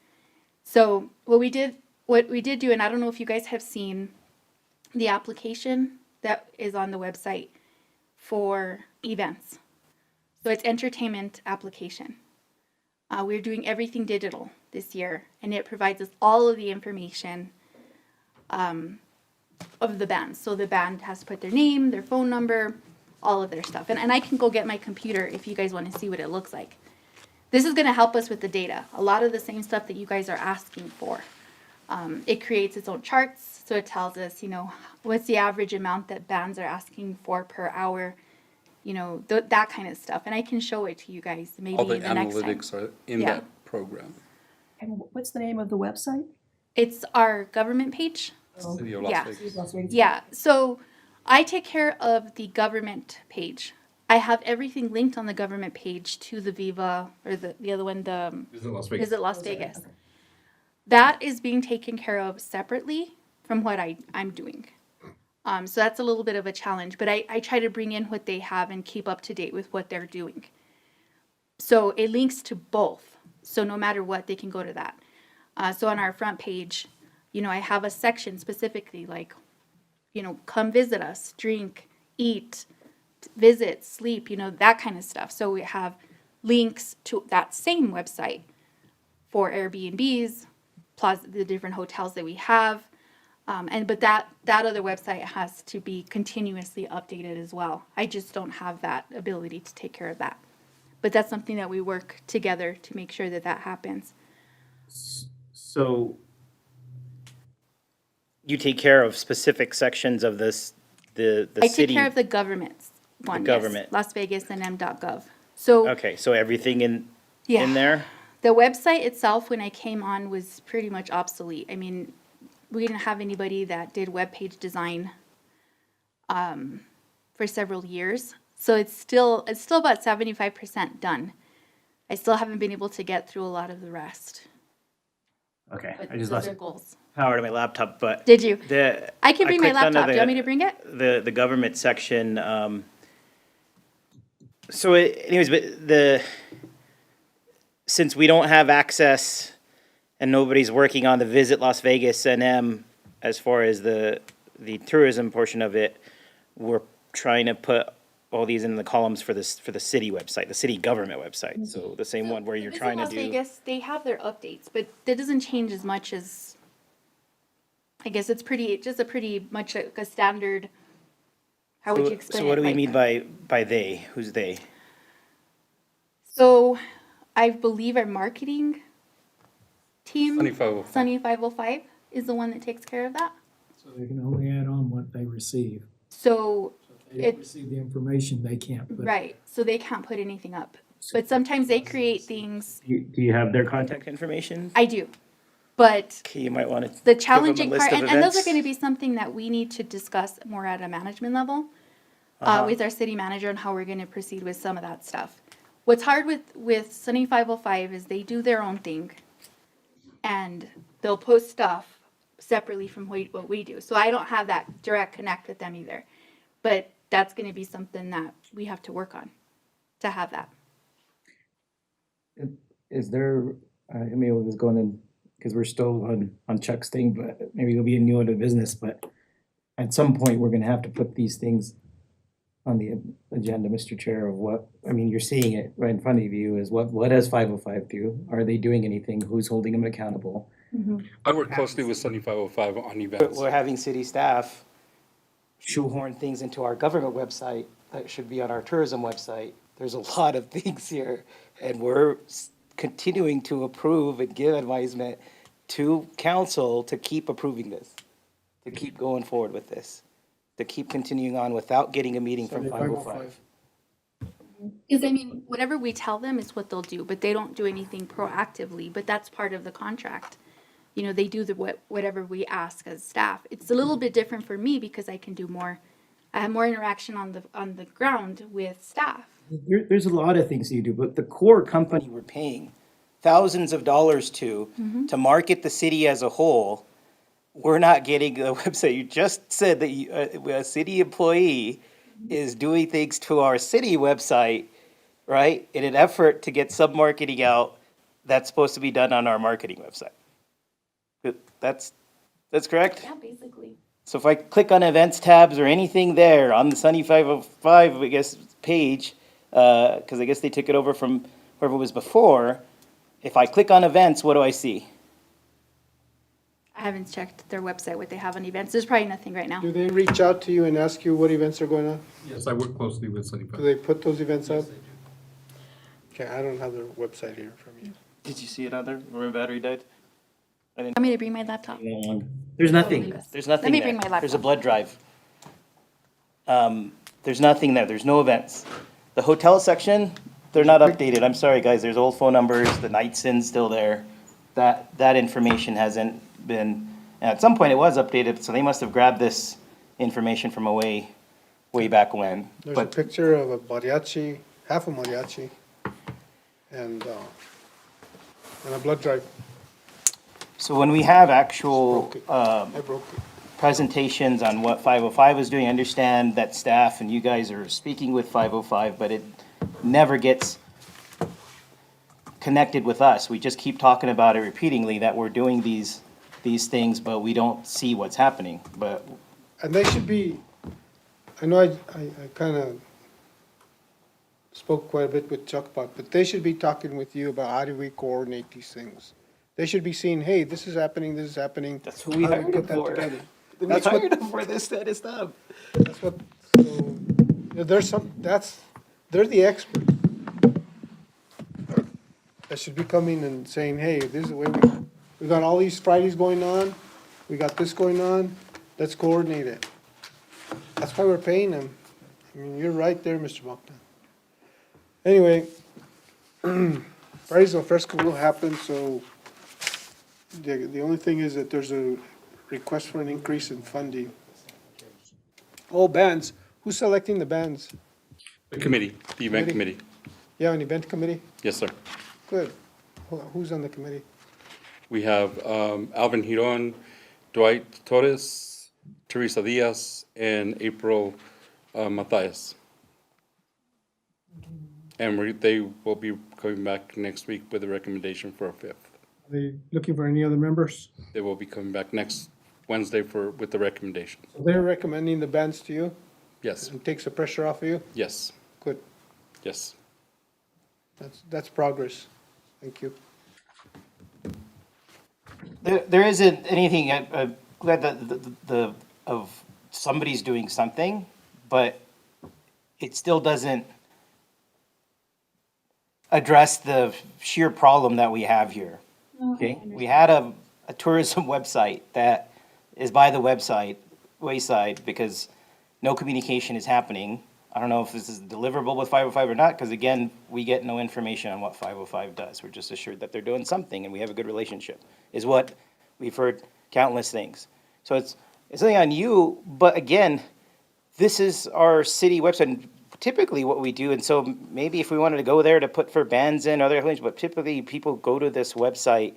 So what we did do, and I don't know if you guys have seen the application that is on the website for events. So it's entertainment application. We're doing everything digital this year, and it provides us all of the information of the band. So the band has to put their name, their phone number, all of their stuff. And I can go get my computer if you guys want to see what it looks like. This is going to help us with the data. A lot of the same stuff that you guys are asking for. It creates its own charts, so it tells us, what's the average amount that bands are asking for per hour, that kind of stuff. And I can show it to you guys maybe All the the next time. analytics are in Yeah. that program. And what's the name of the website? It's our government page. City of Las Yeah. Vegas. Yeah, so I take care of the government page. I have everything linked on the government page to the Viva, or the other one, the Visit Las Vegas. That is being taken care of separately from what I'm doing. So that's a little bit of a challenge, but I try to bring in what they have and keep up to date with what they're doing. So it links to both. So no matter what, they can go to that. So on our front page, I have a section specifically like, come visit us, drink, eat, visit, sleep, that kind of stuff. So we have links to that same website for Airbnbs, plus the different hotels that we have. But that other website has to be continuously updated as well. I just don't have that ability to take care of that. But that's something that we work together to make sure that happens. So you take care of specific sections of the I city? take care of the government's one, government. yes, Las Vegas and M.gov. So Okay, so everything in yeah. there? The website itself, when I came on, was pretty much obsolete. I mean, we didn't have anybody that did web page design for several years. So it's still about 75% done. I still haven't been able to get through a lot of the rest. Okay, But I just those lost are goals. power to my laptop, but. Did you? The. I can bring my clicked onto laptop. Do you want me to bring it? The government section, so anyways, but since we don't have access and nobody's working on the Visit Las Vegas NM as far as the tourism portion of it, we're trying to put all these in the columns for the city website, the city government website. So the same one where you're Visit trying to Las do. Vegas, they have their updates, but that doesn't change as much as, I guess it's just a pretty much like a standard, how would you explain it? So what do we like- mean by they? Who's they? So I believe our marketing team, Sunny 505. Sunny 505, is the one that takes care of that. So they can only add on what they receive. So, If they don't It- receive the information, they can't put. right, so they can't put anything up. But sometimes they create things, Do you have their contact information? I do. But Okay, you might want to. the challenging list part, of and those are events. gonna be something that we need to discuss more at a management level, with our city manager and how we're gonna proceed with some of that stuff. What's hard with Sunny 505 is they do their own thing, and they'll post stuff separately from what we do. So I don't have that direct connect with them either. But that's gonna be something that we have to work on, to have that. Is there, I mean, it was going in, because we're still on Chuck's thing, but maybe it'll be a new into business, but at some point, we're gonna have to put these things on the agenda, Mr. Chair, of what, I mean, you're seeing it right in front of you, is what does 505 do? Are they doing anything? Who's holding them accountable? I work closely with Sunny 505 on But events. we're having city staff shoehorn things into our government website that should be on our tourism website. There's a lot of things here, and we're continuing to approve and give advisement to council to keep approving this, to keep going forward with this, to keep continuing on without getting a meeting from 505. Because I mean, whatever we tell them is what they'll do, but they don't do anything proactively, but that's part of the contract. You know, they do whatever we ask as staff. It's a little bit different for me because I can do more, I have more interaction on the ground with staff. There's a lot of things you do, but the core company we're paying thousands of dollars to market the city as a whole, we're not getting the website. You just said that a city employee is doing things to our city website, right? In an effort to get some marketing out that's supposed to be done on our marketing website. That's correct? Yeah, basically. So if I click on events tabs or anything there on the Sunny 505, I guess, page, because I guess they took it over from wherever it was before, if I click on events, what do I see? I haven't checked their website, what they have on events. There's probably nothing right now. Do they reach out to you and ask you what events are going on? Yes, I work closely with Sunny Do 505. they put those events up? Okay, I don't have their website here from you. Did you see it on there where my battery died? Want me to bring my laptop? There's nothing, Let there's nothing me there. bring my There's a laptop. blood drive. There's nothing there, there's no events. The hotel section, they're not updated, I'm sorry, guys, there's old phone numbers, the Night's Inn's still there. That information hasn't been, at some point it was updated, so they must have grabbed this information from way back when. There's a But picture of a mariachi, half a mariachi, and a blood drive. So when we have actual, Broke it. I broke it. presentations on what 505 is doing, I understand that staff and you guys are speaking with 505, but it never gets connected with us. We just keep talking about it repeatedly, that we're doing these things, but we don't see what's happening. But And they should be, I know I kind of spoke quite a bit with Chuck about, but they should be talking with you about how do we coordinate these things. They should be saying, hey, this is happening, this is happening. that's who we How do hired put them that for. together? We That's what- hired them for this kind of stuff. That's what, so, there's some, they're the experts. That should be coming and saying, hey, this is the way we got all these Fridays going on, we got this going on, let's coordinate it. That's why we're paying them. I mean, you're right there, Mr. Buckner. Anyway, Parties al Fresco will happen, so the only thing is that there's a request for an increase in funding. Oh, bands. Who's selecting the bands? The committee, the event committee. You have an event committee? Yes, sir. Good. Who's on the committee? We have Alvin Giron, Dwight Torres, Teresa Diaz, and April Matthias. And they will be coming back next week with a recommendation for a fifth. Are they looking for any other members? They will be coming back next Wednesday with the recommendation. So they're recommending the bands to you? Yes, And takes the pressure off of you? yes, Good. yes. That's progress. Thank you. There isn't anything, I'm glad that of somebody's doing something, but it still doesn't address the sheer problem that we have here. Okay, we had a tourism website that is by the wayside because no communication is happening. I don't know if this is deliverable with 505 or not, because again, we get no information on what 505 does. We're just assured that they're doing something and we have a good relationship, is what we've heard countless things. So it's something on you, but again, this is our city website, typically what we do, and so maybe if we wanted to go there to put for bands in, other things, but typically people go to this website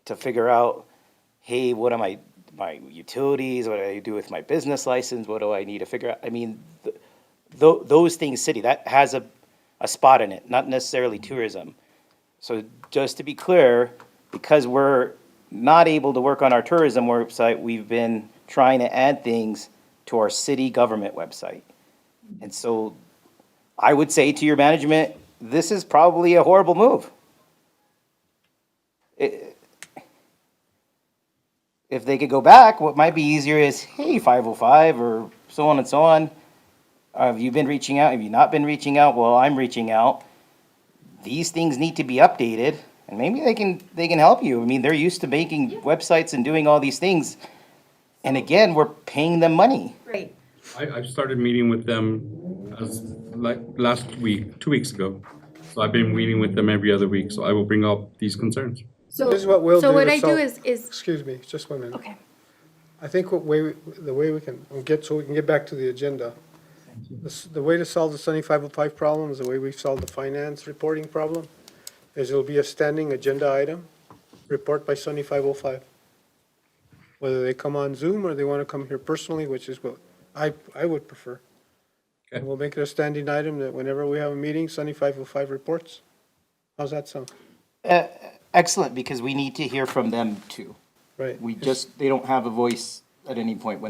to figure out, hey, what am my utilities, what do I do with my business license, what do I need to figure out? I mean, those things, city, that has a spot in it, not necessarily tourism. So just to be clear, because we're not able to work on our tourism website, we've been trying to add things to our city government website. And so I would say to your management, this is probably a horrible move. If they could go back, what might be easier is, hey, 505 or so on and so on. Have you been reaching out? Have you not been reaching out? Well, I'm reaching out. These things need to be updated, and maybe they can help you. I mean, they're used to making websites and doing all these things. And again, we're paying them money. Great. I've started meeting with them like last week, 2 weeks ago. So I've been meeting with them every other week, so I will bring up these concerns. So, This is what we'll do. so what to I do solve- is, Excuse me, just 1 minute. okay. I think the way we can so we can get back to the agenda. The way to solve the Sunny 505 problem is the way we've solved the finance reporting problem, is it'll be a standing agenda item, report by Sunny 505. Whether they come on Zoom or they want to come here personally, which is what I would prefer. Okay. And we'll make it a standing item that whenever we have a meeting, Sunny 505 reports. How's that sound? Excellent, because we need to hear from them too. Right? They don't have a voice at any point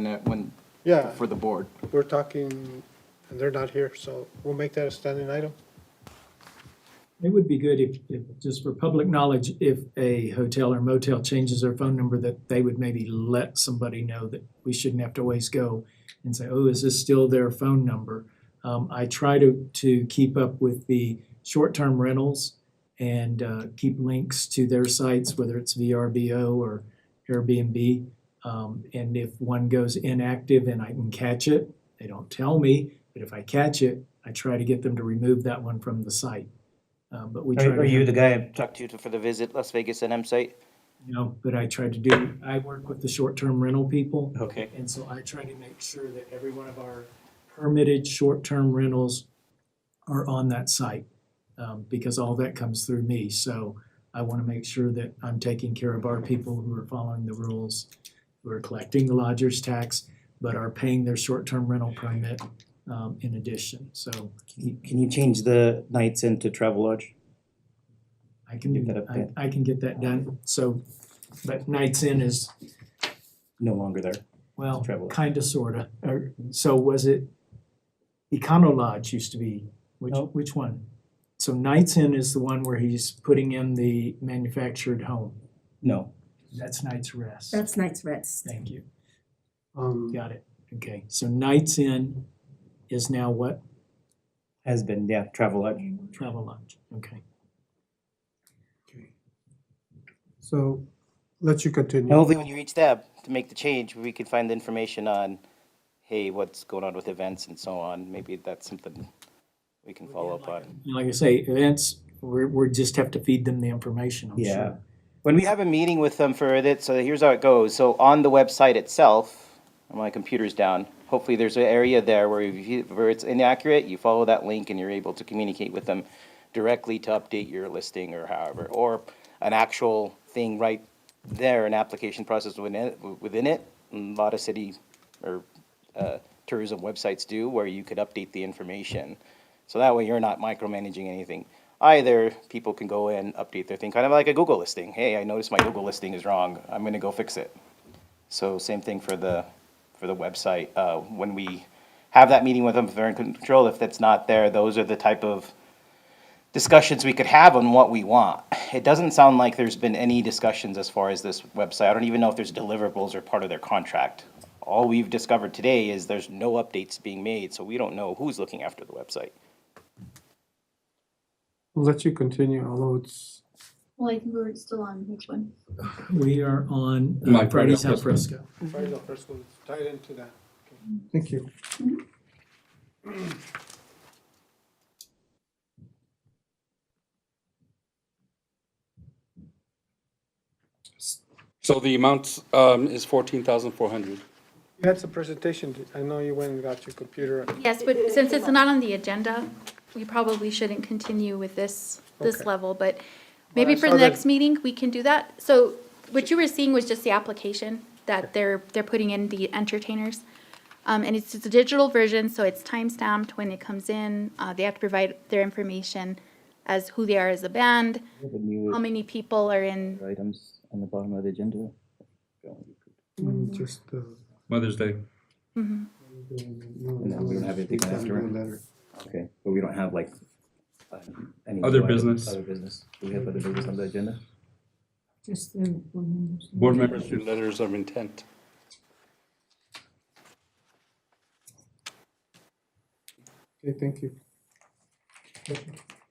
Yeah, for the board. we're talking, and they're not here, so we'll make that a standing item. It would be good if, just for public knowledge, if a hotel or motel changes their phone number, that they would maybe let somebody know that we shouldn't have to always go and say, oh, is this still their phone number? I try to keep up with the short-term rentals and keep links to their sites, whether it's VRBO or Airbnb. And if one goes inactive and I can catch it, they don't tell me, but if I catch it, I try to get them to remove that one from the site. But we try to. Are you the guy I talked to for the Visit Las Vegas NM site? No, but I work with the short-term rental people. Okay. And so I try to make sure that every one of our permitted short-term rentals are on that site, because all that comes through me. So I want to make sure that I'm taking care of our people who are following the rules, who are collecting the lodger's tax, but are paying their short-term rental permit in addition. So Can you change the nights into Travel Lodge? I can Get that up there. I can get that done. So, but Nights Inn is, No longer there. well, Travel. kinda, sorta. So was it, Econo Lodge used to be, Nope. which one? So Nights Inn is the one where he's putting in the manufactured home. No. That's Night's Rest. That's Night's Rest. Thank you. Got it. Okay, so Nights Inn is now what? Has been, yeah, Travel Lodge. Travel Lodge, okay. So, let you continue. Hopefully when you reach Deb to make the change, we can find the information on, hey, what's going on with events and so on. Maybe that's something we can follow up on. And like I say, events, We're just have to feed them the information, I'm Yeah. sure. When we have a meeting with them for it, so here's how it goes. So on the website itself, my computer's down. Hopefully there's an area there where it's inaccurate, you follow that link and you're able to communicate with them directly to update your listing or however, or an actual thing right there, an application process within it. A lot of city or tourism websites do, where you could update the information. So that way you're not micromanaging anything. Either people can go in, update their thing, kind of like a Google listing. Hey, I noticed my Google listing is wrong. I'm gonna go fix it. So same thing for the website. When we have that meeting with them, if they're in control, if that's not there, those are the type of discussions we could have on what we want. It doesn't sound like there's been any discussions as far as this website. I don't even know if there's deliverables or part of their contract. All we've discovered today is there's no updates being made, so we don't know who's looking after the website. I'll let you continue, although it's, Well, I think we're still on which one? We are on My Fridays Friday al fresco. Fridays al fresco, it's tied into that. Okay, thank you. So the amount is 14,400. You had some presentation, I know you went and got your computer. Yes, but since it's not on the agenda, we probably shouldn't continue with this Okay. level, but maybe I for saw the that- next meeting, we can do that. So what you were seeing was just the application that they're putting in, the entertainers. And it's just a digital version, so it's time-stamped when it comes in. They have to provide their information as who they are as a band, how many people are in. Items on the bottom of the agenda. Just, Mother's Day. then we don't have anything after it. letter. Okay, but we don't have like any Other business. Other business. Do we have other business on the agenda? Just the board members. Board members do letters of intent. Okay, thank you.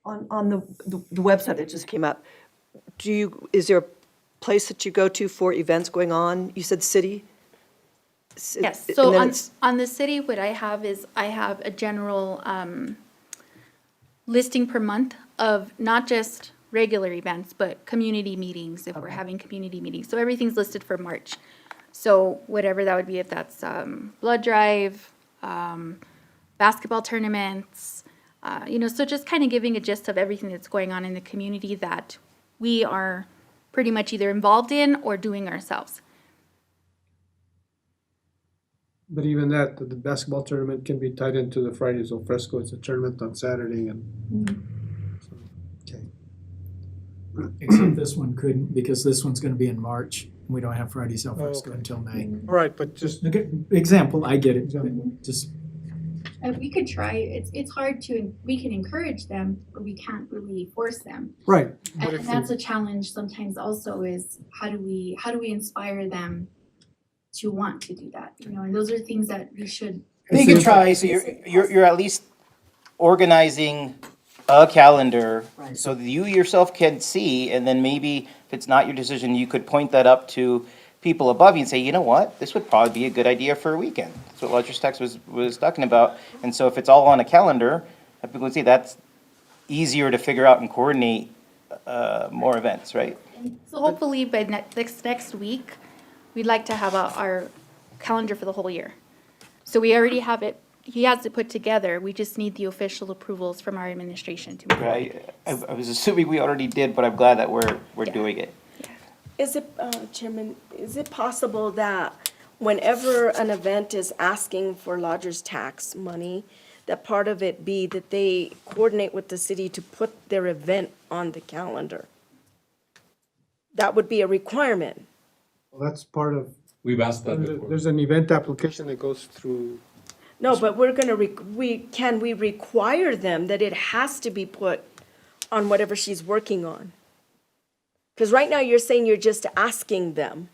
On the website that just came up, is there a place that you go to for events going on? You said city? Yes, And so then on, it's- on the city, what I have is, I have a general, listing per month of not just regular events, but community meetings, if we're having community meetings. So everything's listed for March. So whatever that would be, if that's, blood drive, basketball tournaments, so just kind of giving a gist of everything that's going on in the community that we are pretty much either involved in or doing ourselves. But even that, the basketball tournament can be tied into the Fridays al fresco, it's a tournament on Saturday and. Okay. Except this one couldn't, because this one's gonna be in March. We don't have Fridays al fresco okay. until May. All right, but just, Okay, example, I get it, Example. just, We could try, it's hard to, we can encourage them, but we can't really force them. right. And But if that's you- a challenge sometimes also is how do we inspire them to want to do that, and those are things that we should. You can try, so you're at least organizing a calendar Right. so that you yourself can see, and then maybe if it's not your decision, you could point that up to people above you and say, you know what, this would probably be a good idea for a weekend. That's what Lodgers Tax was talking about. And so if it's all on a calendar, people can see that's easier to figure out and coordinate more events, right? So hopefully by next week, we'd like to have our calendar for the whole year. So we already have it, he has it put together, we just need the official approvals from our administration to move forward. I was assuming we already did, but I'm glad that we're doing it. Is it, Chairman, is it possible that whenever an event is asking for lodger's tax money, that part of it be that they coordinate with the city to put their event on the calendar? That would be a requirement. Well, that's part of, We've asked that before. there's an event application that goes through, No, but we're gonna, can we require them that it has to be put on whatever she's working on? Because right now you're saying you're just asking them.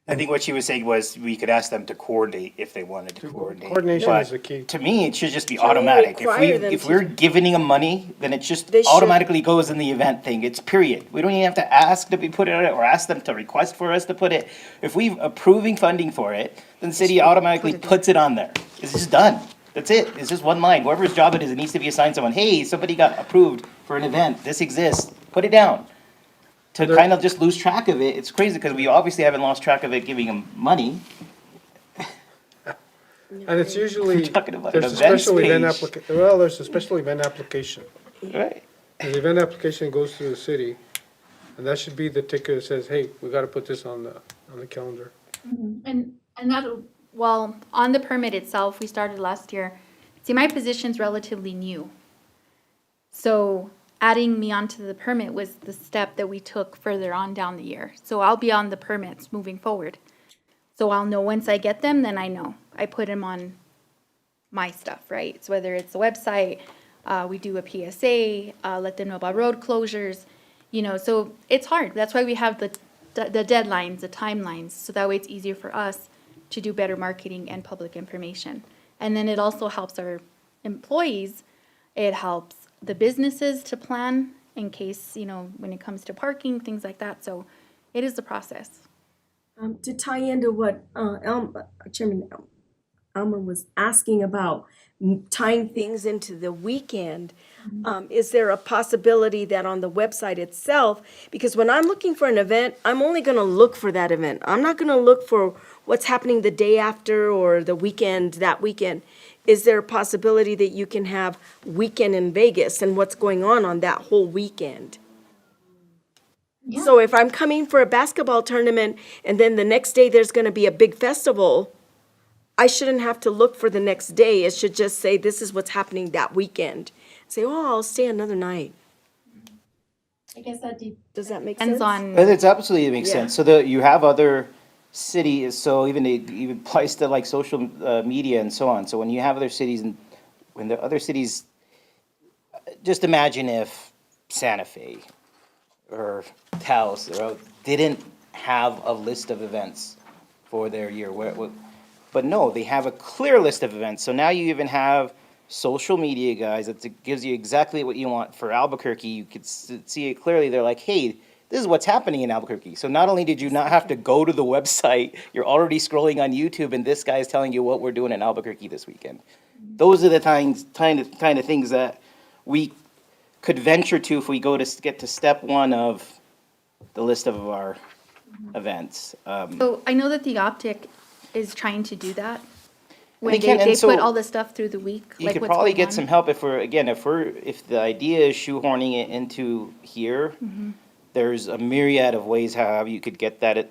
I think what she was saying was we could ask them to coordinate if they wanted to coordinate. coordination But is the key. to me, it should just be Can we automatic. require them If to- we're giving them money, then it just They should- automatically goes in the event thing. It's period. We don't even have to ask to be put in it or ask them to request for us to put it. If we're approving funding for it, then the city automatically puts it on there. It's just done. That's it. It's just one line. Whoever's job it is, it needs to be assigned someone. Hey, somebody got approved for an event. This exists. Put it down. To kind of just lose track of it, it's crazy because we obviously haven't lost track of it giving them money. And it's usually, We're talking about an there's a events special event page. there's a special event application. Right. And the event application goes through the city, and that should be the ticket that says, hey, we gotta put this on the calendar. And that, well, on the permit itself, we started last year. See, my position's relatively new. So adding me onto the permit was the step that we took further on down the year. So I'll be on the permits moving forward. So I'll know once I get them, then I know. I put them on my stuff, right? So whether it's the website, we do a PSA, let them know about road closures, you know, so it's hard. That's why we have the deadlines, the timelines, so that way it's easier for us to do better marketing and public information. And then it also helps our employees, it helps the businesses to plan in case, you know, when it comes to parking, things like that. So it is a process. To tie into what Chairman Elmer was asking about tying things into the weekend, is there a possibility that on the website itself, because when I'm looking for an event, I'm only gonna look for that event. I'm not gonna look for what's happening the day after or the weekend, that weekend. Is there a possibility that you can have weekend in Vegas and what's going on that whole weekend? So if I'm coming for a basketball tournament and then the next day there's gonna be a big festival, I shouldn't have to look for the next day. It should just say, this is what's happening that weekend. Say, oh, I'll stay another night. I guess that Does that make sense? depends on. It's absolutely makes Yeah. sense. So you have other cities, so even it even applies to like social media and so on. So when you have other cities and when the other cities, just imagine if Santa Fe or Taos didn't have a list of events for their year. But no, they have a clear list of events. So now you even have social media guys that gives you exactly what you want for Albuquerque. You could see it clearly. They're like, hey, this is what's happening in Albuquerque. So not only did you not have to go to the website, you're already scrolling on YouTube, and this guy is telling you what we're doing in Albuquerque this weekend. Those are the kind of things that we could venture to if we get to step one of the list of our events. So I know that the Optic is trying to do that. When They can, and they so put all the stuff through the week, You like could what's probably going get on. some help if the idea is shoehorning it into here. There's a myriad of ways how you could get that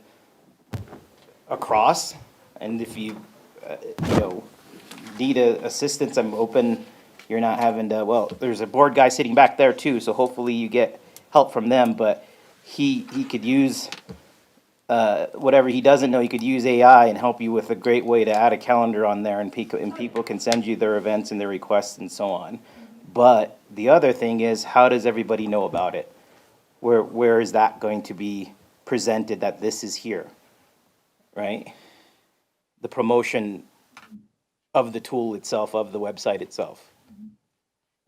across. And if you, need assistance, I'm open. You're not having to, well, there's a board guy sitting back there too, so hopefully you get help from them, but he could use, whatever he doesn't know, he could use AI and help you with a great way to add a calendar on there, and people can send you their events and their requests and so on. But the other thing is, how does everybody know about it? Where is that going to be presented that this is here, right? The promotion of the tool itself, of the website itself.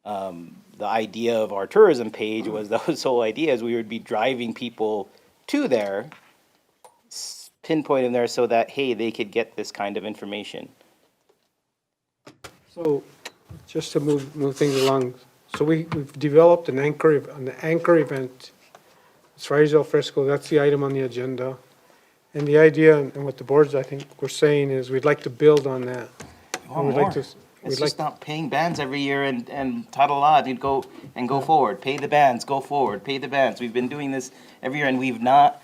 The idea of our tourism page was those whole ideas, we would be driving people to there, pinpoint them there so that, hey, they could get this kind of information. So, just to move things along, so we've developed an anchor event. It's Fridays al Fresco, that's the item on the agenda. And the idea, and what the boards, I think, were saying is, we'd like to build on that. And we'd like to- It's we'd like just not paying bands every year and ta-da-la, you'd go forward, pay the bands, go forward, pay the bands. We've been doing this every year and we've not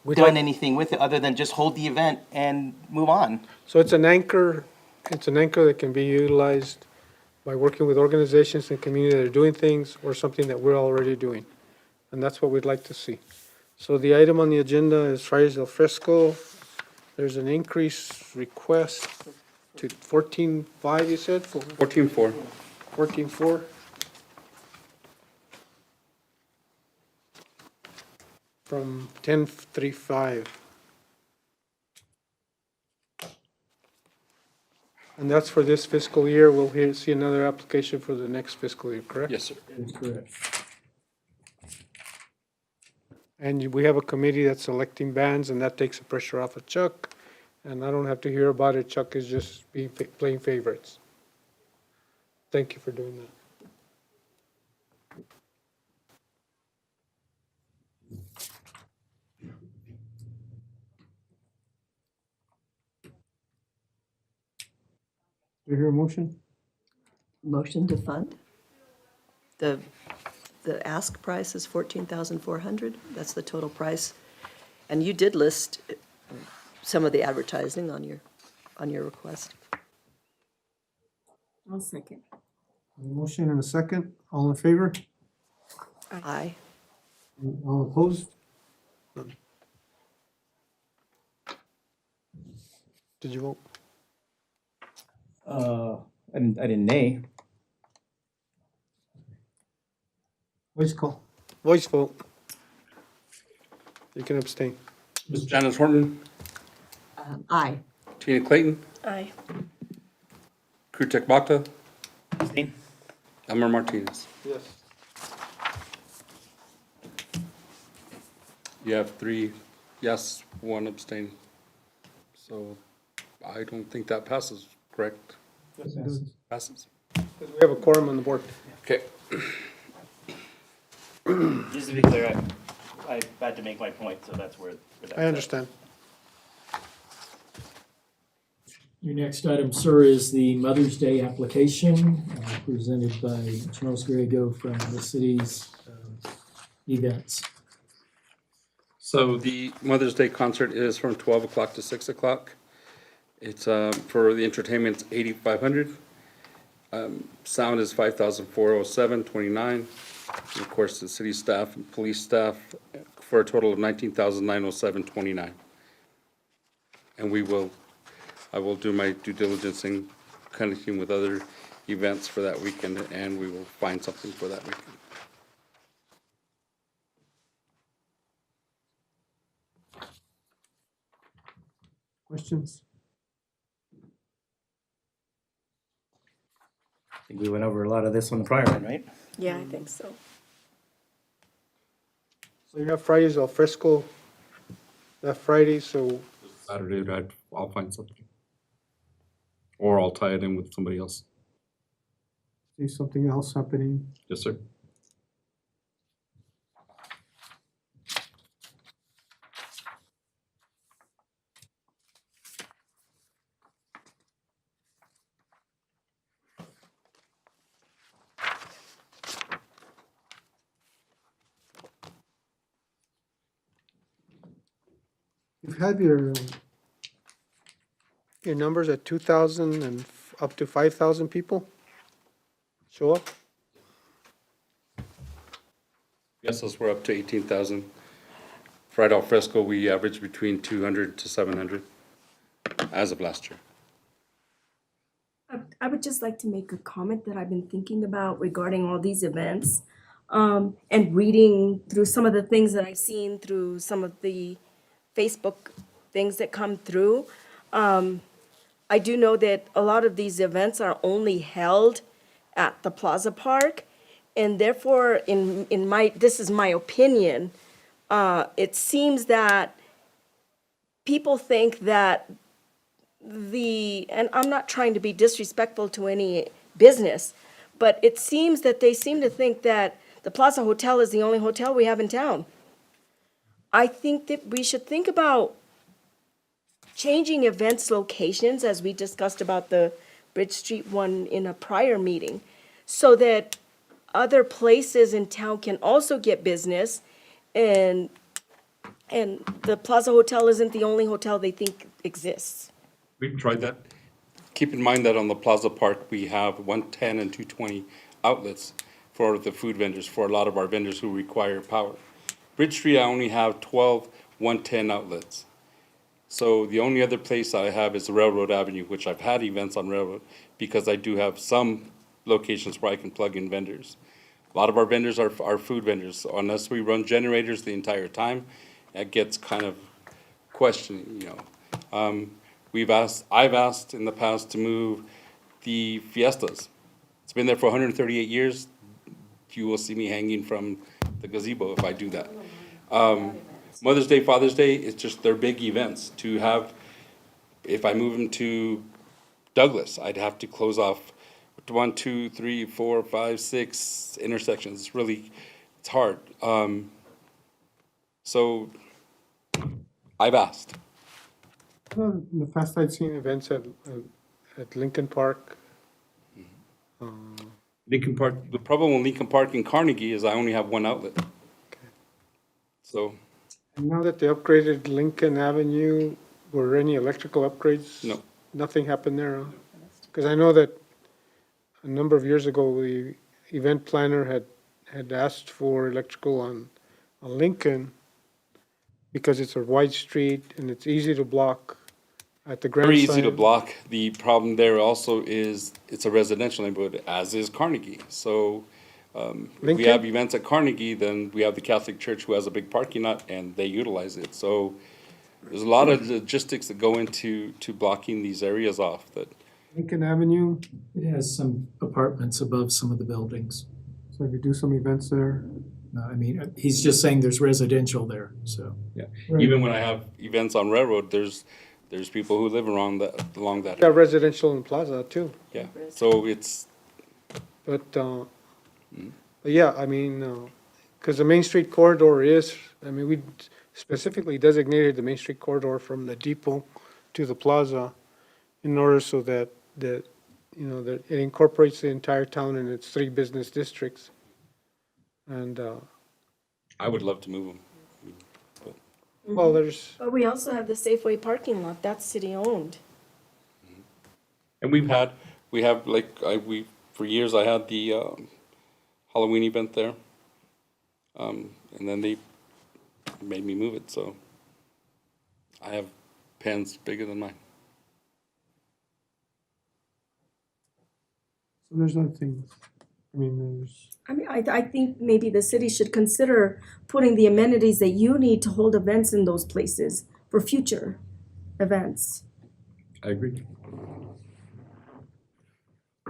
we'd done like- anything with it other than just hold the event and move on. So it's an anchor that can be utilized by working with organizations and community that are doing things, or something that we're already doing. And that's what we'd like to see. So the item on the agenda is Fridays al Fresco. There's an increase request to 14.5, you said? 14.4. 14.4? From 10.35. And that's for this fiscal year. We'll see another application for the next fiscal year, correct? Yes, sir. That is correct. And we have a committee that's selecting bands, and that takes the pressure off of Chuck. And I don't have to hear about it. Chuck is just playing favorites. Thank you for doing that. Do you hear a motion? Motion to fund? The ask price is 14,400. That's the total price. And you did list some of the advertising on your request. I'll second. A motion and a second. All in favor? Aye. All opposed? None. Did you vote? I didn't nay. Voice call. Voice vote. You can abstain. Ms. Janice Horton, Aye. Tina Clayton, Aye. Kutek Bakta, Abstain? Elmer Martinez. Yes. You have 3 yes, 1 abstain. So I don't think that passes, correct? Passes. Because we have a quorum on the board. Okay. Just to be clear, I had to make my point, so that's where that's I understand. Your next item, sir, is the Mother's Day application presented by Charles Griego from the city's events. So the Mother's Day concert is from 12 o'clock to 6 o'clock. It's, for the entertainment, it's 8,500. Sound is 5,407.29. And of course, the city staff and police staff for a total of 19,907.29. And I will do my due diligence in connecting with other events for that weekend, and we will find something for that weekend. Questions? I think we went over a lot of this on the prior one, right? Yeah, I think so. So you have Fridays al fresco that Friday, so Saturday, I'll find something. Or I'll tie it in with somebody else. see something else happening. Yes, sir. You've had your numbers at 2,000 and up to 5,000 people show up? Yes, those were up to 18,000. Friday al fresco, we averaged between 200 to 700 as of last year. I would just like to make a comment that I've been thinking about regarding all these events, and reading through some of the things that I've seen through some of the Facebook things that come through. I do know that a lot of these events are only held at the Plaza Park, and therefore, this is my opinion, it seems that people think that and I'm not trying to be disrespectful to any business, but it seems that they seem to think that the Plaza Hotel is the only hotel we have in town. I think that we should think about changing events locations, as we discussed about the Bridge Street one in a prior meeting, so that other places in town can also get business, and the Plaza Hotel isn't the only hotel they think exists. We've tried that. Keep in mind that on the Plaza Park, we have 110 and 220 outlets for the food vendors, for a lot of our vendors who require power. Bridge Street, I only have 12 110 outlets. So the only other place I have is Railroad Avenue, which I've had events on Railroad, because I do have some locations where I can plug in vendors. A lot of our vendors are food vendors, so unless we run generators the entire time, it gets kind of questioning, you know. I've asked in the past to move the Fiestas. It's been there for 138 years. You will see me hanging from the gazebo if I do that. Mother's Day, Father's Day, it's just, they're big events. To have if I move them to Douglas, I'd have to close off 1, 2, 3, 4, 5, 6 intersections. It's really, it's hard. So I've asked. In the past, I'd seen events at Lincoln Park. Lincoln Park, the problem with Lincoln Park and Carnegie is I only have one outlet. So, And now that they upgraded Lincoln Avenue, were there any electrical upgrades? No. Nothing happened there, huh? Because I know that a number of years ago, the event planner had asked for electrical on Lincoln because it's a wide street and it's easy to block at the Grand very easy to Slam. block. The problem there also is it's a residential neighborhood, as is Carnegie. So if we Lincoln? have events at Carnegie, then we have the Catholic Church who has a big parking lot and they utilize it. So there's a lot of logistics that go into blocking these areas off that, Lincoln Avenue, It has some apartments above some of the buildings. so if you do some events there. No, I mean, he's just saying there's residential there, so. yeah. Even when I have events on Railroad, there's people who live along that. Got residential in Plaza too, Yeah, so it's, but yeah, I mean, because the Main Street corridor is, I mean, we specifically designated the Main Street corridor from the depot to the plaza in order so that, you know, that it incorporates the entire town in its 3 business districts. And, I would love to move them. well, there's, But we also have the Safeway parking lot, that's city-owned. And we have like, for years I had the Halloween event there. And then they made me move it, so I have pens bigger than mine. so there's nothing, I mean, there's, I mean, I think maybe the city should consider putting the amenities that you need to hold events in those places for future events. I agree.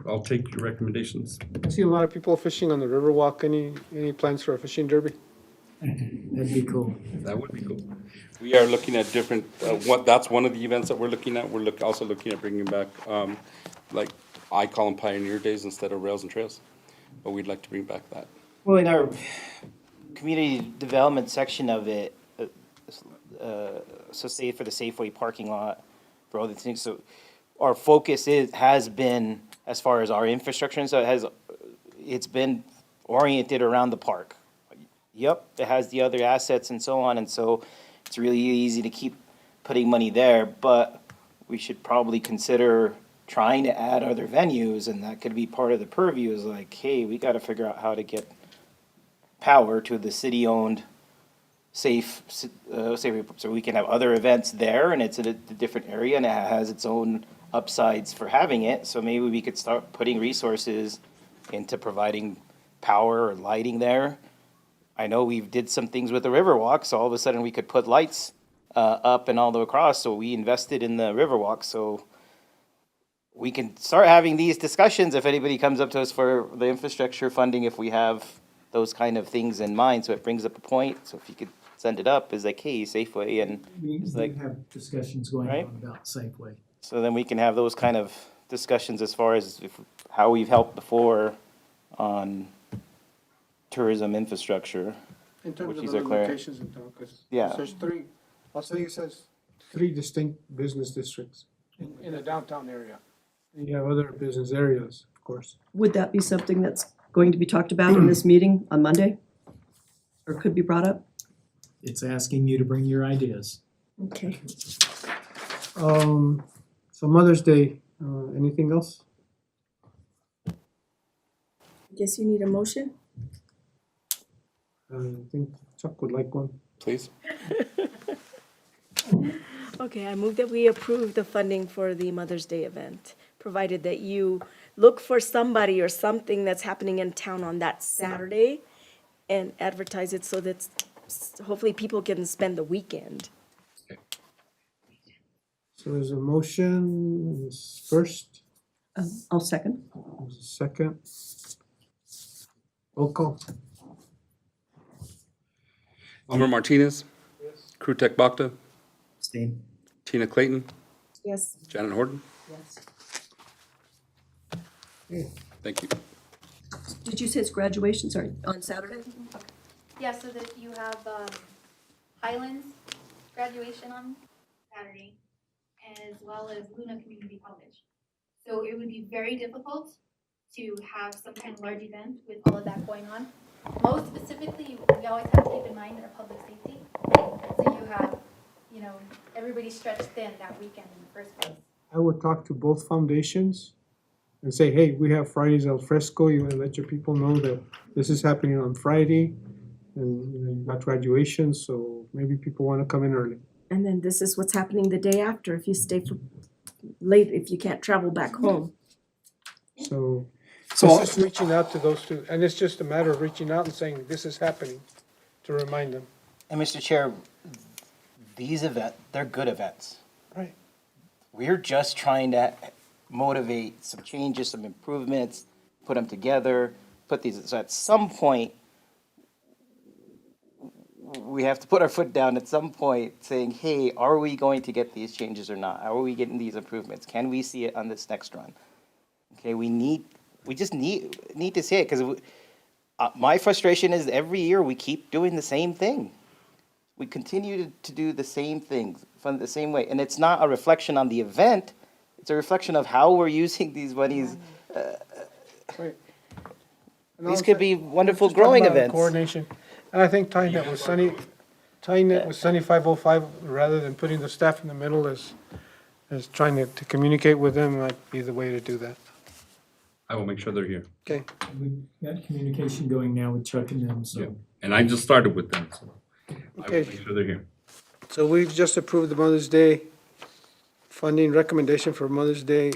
I'll take your recommendations. I see a lot of people fishing on the Riverwalk. Any plans for a fishing derby? That'd be cool. That would be cool. We are looking at different, that's one of the events that we're looking at. We're also looking at bringing back, like, I call them Pioneer Days instead of Rails and Trails. But we'd like to bring back that. Well, in our community development section of it, so say for the Safeway parking lot, for all the things, so our focus has been, as far as our infrastructure, and so it's been oriented around the park. Yep, it has the other assets and so on, and so it's really easy to keep putting money there, but we should probably consider trying to add other venues, and that could be part of the purview, is like, hey, we gotta figure out how to get power to the city-owned safe, so we can have other events there, and it's in a different area, and it has its own upsides for having it, so maybe we could start putting resources into providing power or lighting there. I know we did some things with the Riverwalk, so all of a sudden we could put lights up and all the way across, so we invested in the Riverwalk, so we can start having these discussions if anybody comes up to us for the infrastructure funding, if we have those kind of things in mind, so it brings up a point, so if you could send it up, is like, hey, Safeway, and We it's do like, have discussions going Right? on about Safeway. so then we can have those kind of discussions as far as how we've helped before on tourism infrastructure. In terms Which of these other are clear. locations in town, because Yeah. there's 3, I'll say it says 3 distinct business districts in the downtown area. And you have other business areas, of course. Would that be something that's going to be talked about in this meeting on Monday? Or could be brought up? It's asking you to bring your ideas. Okay. So Mother's Day, anything else? Guess you need a motion? I think Chuck would like one. Please. Okay, I move that we approve the funding for the Mother's Day event, provided that you look for somebody or something that's happening in town on that Saturday and advertise it so that hopefully people can spend the weekend. So there's a motion, there's first, I'll second. there's a second. Roll call. Almer Martinez. Yes. Krutek Bakta. Abstain. Tina Clayton. Yes. Janet Horton? Yes. Thank you. Did you say it's graduation, sorry, on Saturday? Yeah, so that you have Highlands graduation on Saturday, as well as Luna Community College. So it would be very difficult to have some kind of large event with all of that going on. Most specifically, we always have to keep in mind our public safety. So you have, you know, everybody stretched thin that weekend in the first place. I would talk to both foundations and say, hey, we have Fridays al fresco, you wanna let your people know that this is happening on Friday, and you know, you've got graduation, so maybe people wanna come in early. And then this is what's happening the day after if you stay for late, if you can't travel back home. So, So- it's just reaching out to those two, and it's just a matter of reaching out and saying, this is happening, to remind them. And Mr. Chair, these they're good events. Right. We're just trying to motivate some changes, some improvements, put them together, put these, so at some point, we have to put our foot down at some point saying, hey, are we going to get these changes or not? Are we getting these improvements? Can we see it on this next run? Okay, we just need to see it, because my frustration is every year we keep doing the same thing. We continue to do the same things from the same way, and it's not a reflection on the event, it's a reflection of how we're using these monies. Right. And These also, could be wonderful just talking growing about events. Coordination, and I think tying that with Sunny 505, rather than putting the staff in the middle as trying to communicate with them might be the way to do that. I will make sure they're here. Okay, We've got communication going now with Chuck and them, Yeah. so. And I just started with them, so I will Okay. make sure they're here. so we've just approved the Mother's Day funding recommendation for Mother's Day.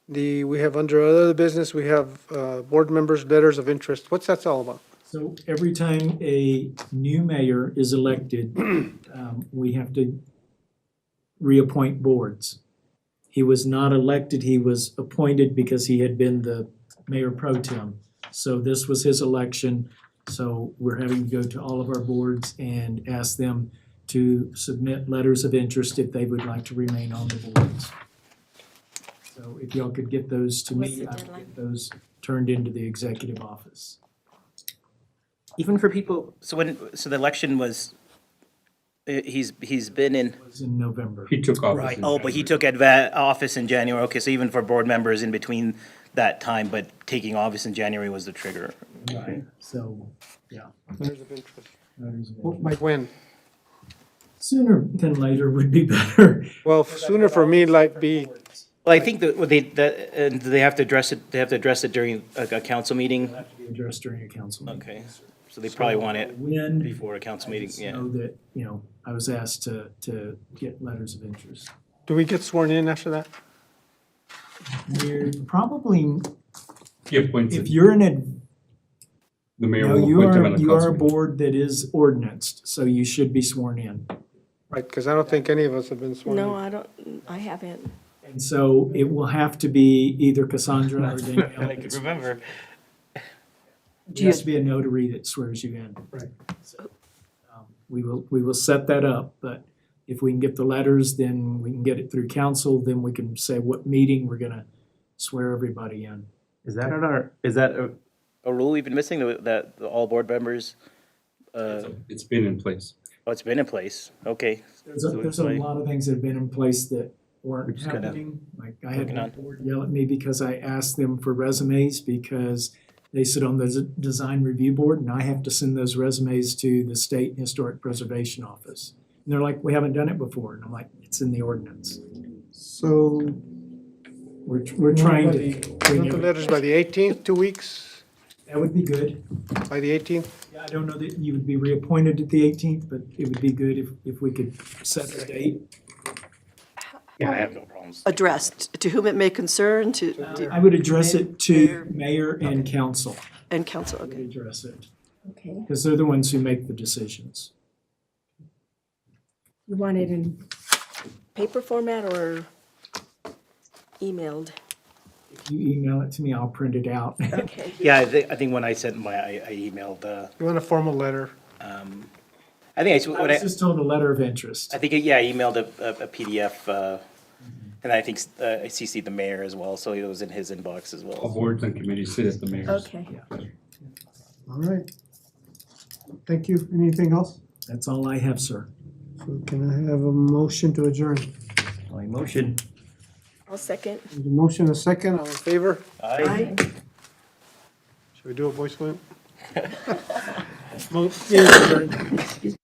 We have under other business, we have, board members' letters of interest. What's that all about? So every time a new mayor is elected, we have to reappoint boards. He was not elected, he was appointed because he had been the mayor pro tem. So this was his election, so we're having to go to all of our boards and ask them to submit letters of interest if they would like to remain on the boards. So if y'all could get those to What's me, the I would deadline? get those turned into the executive office. Even for people, so the election was, he's been in. It was in November. He took office. Right, in oh, but he January. took office in January, okay, so even for board members in between that time, but taking office in January was the trigger. Right, so, yeah. Letters of interest. letters of Well, interest. Like when? Sooner than later would be better. Well, sooner for me, like be, Well, I think that they have to address it during a council meeting, It'll have to be addressed during a council meeting. okay, so they probably want it When, before a council I meeting, just yeah. know that, you know, I was asked to get letters of interest. do we get sworn in after that? We're probably, He appoints if it. you're the mayor no, will you appoint him are, at a you council are a meeting. board that is ordinanced, so you should be sworn in. Right, because I don't think any of us have been sworn in. No, I haven't. And so it will have to be either Cassandra or Danielle. I can remember. It has to be a notary that swears you in. Right. So, we will set that up, but if we can get the letters, then we can get it through council, then we can say what meeting we're gonna swear everybody in. Is that a rule we've been missing, that all board members, It's been in place. oh, it's been in place, okay. There's a lot of things that have been in place that weren't just gotta- happening. Like I had working on. one board yell at me because I asked them for resumes because they sit on the design review board and I have to send those resumes to the State Historic Preservation Office. And they're like, we haven't done it before. And I'm like, it's in the ordinance. So. We're trying to Want bring the it, letters by the 18th, 2 weeks, that would be good. by the 18th? Yeah, I don't know that you would be reappointed at the 18th, but it would be good if we could set a date. Yeah, I have no problems. Addressed, to whom it may concern, I would address it to mayor and council. and council, I would okay. address it, Okay. because they're the ones who make the decisions. You want it in paper format or emailed? If you email it to me, I'll print it out. Okay. Yeah, I think when I sent I emailed, You want a formal letter? I think I was just told a letter of interest. I think, yeah, I emailed a PDF, And I think I CC'd the mayor as well, so it was in his inbox as All well. boards and committees sit at the mayor's. Okay. All right. Thank you. Anything else? That's all I have, sir. So can I have a motion to adjourn? My motion. I'll second. There's a motion, a second, all in favor? Aye. Should we do a voice vote? Meeting adjourned.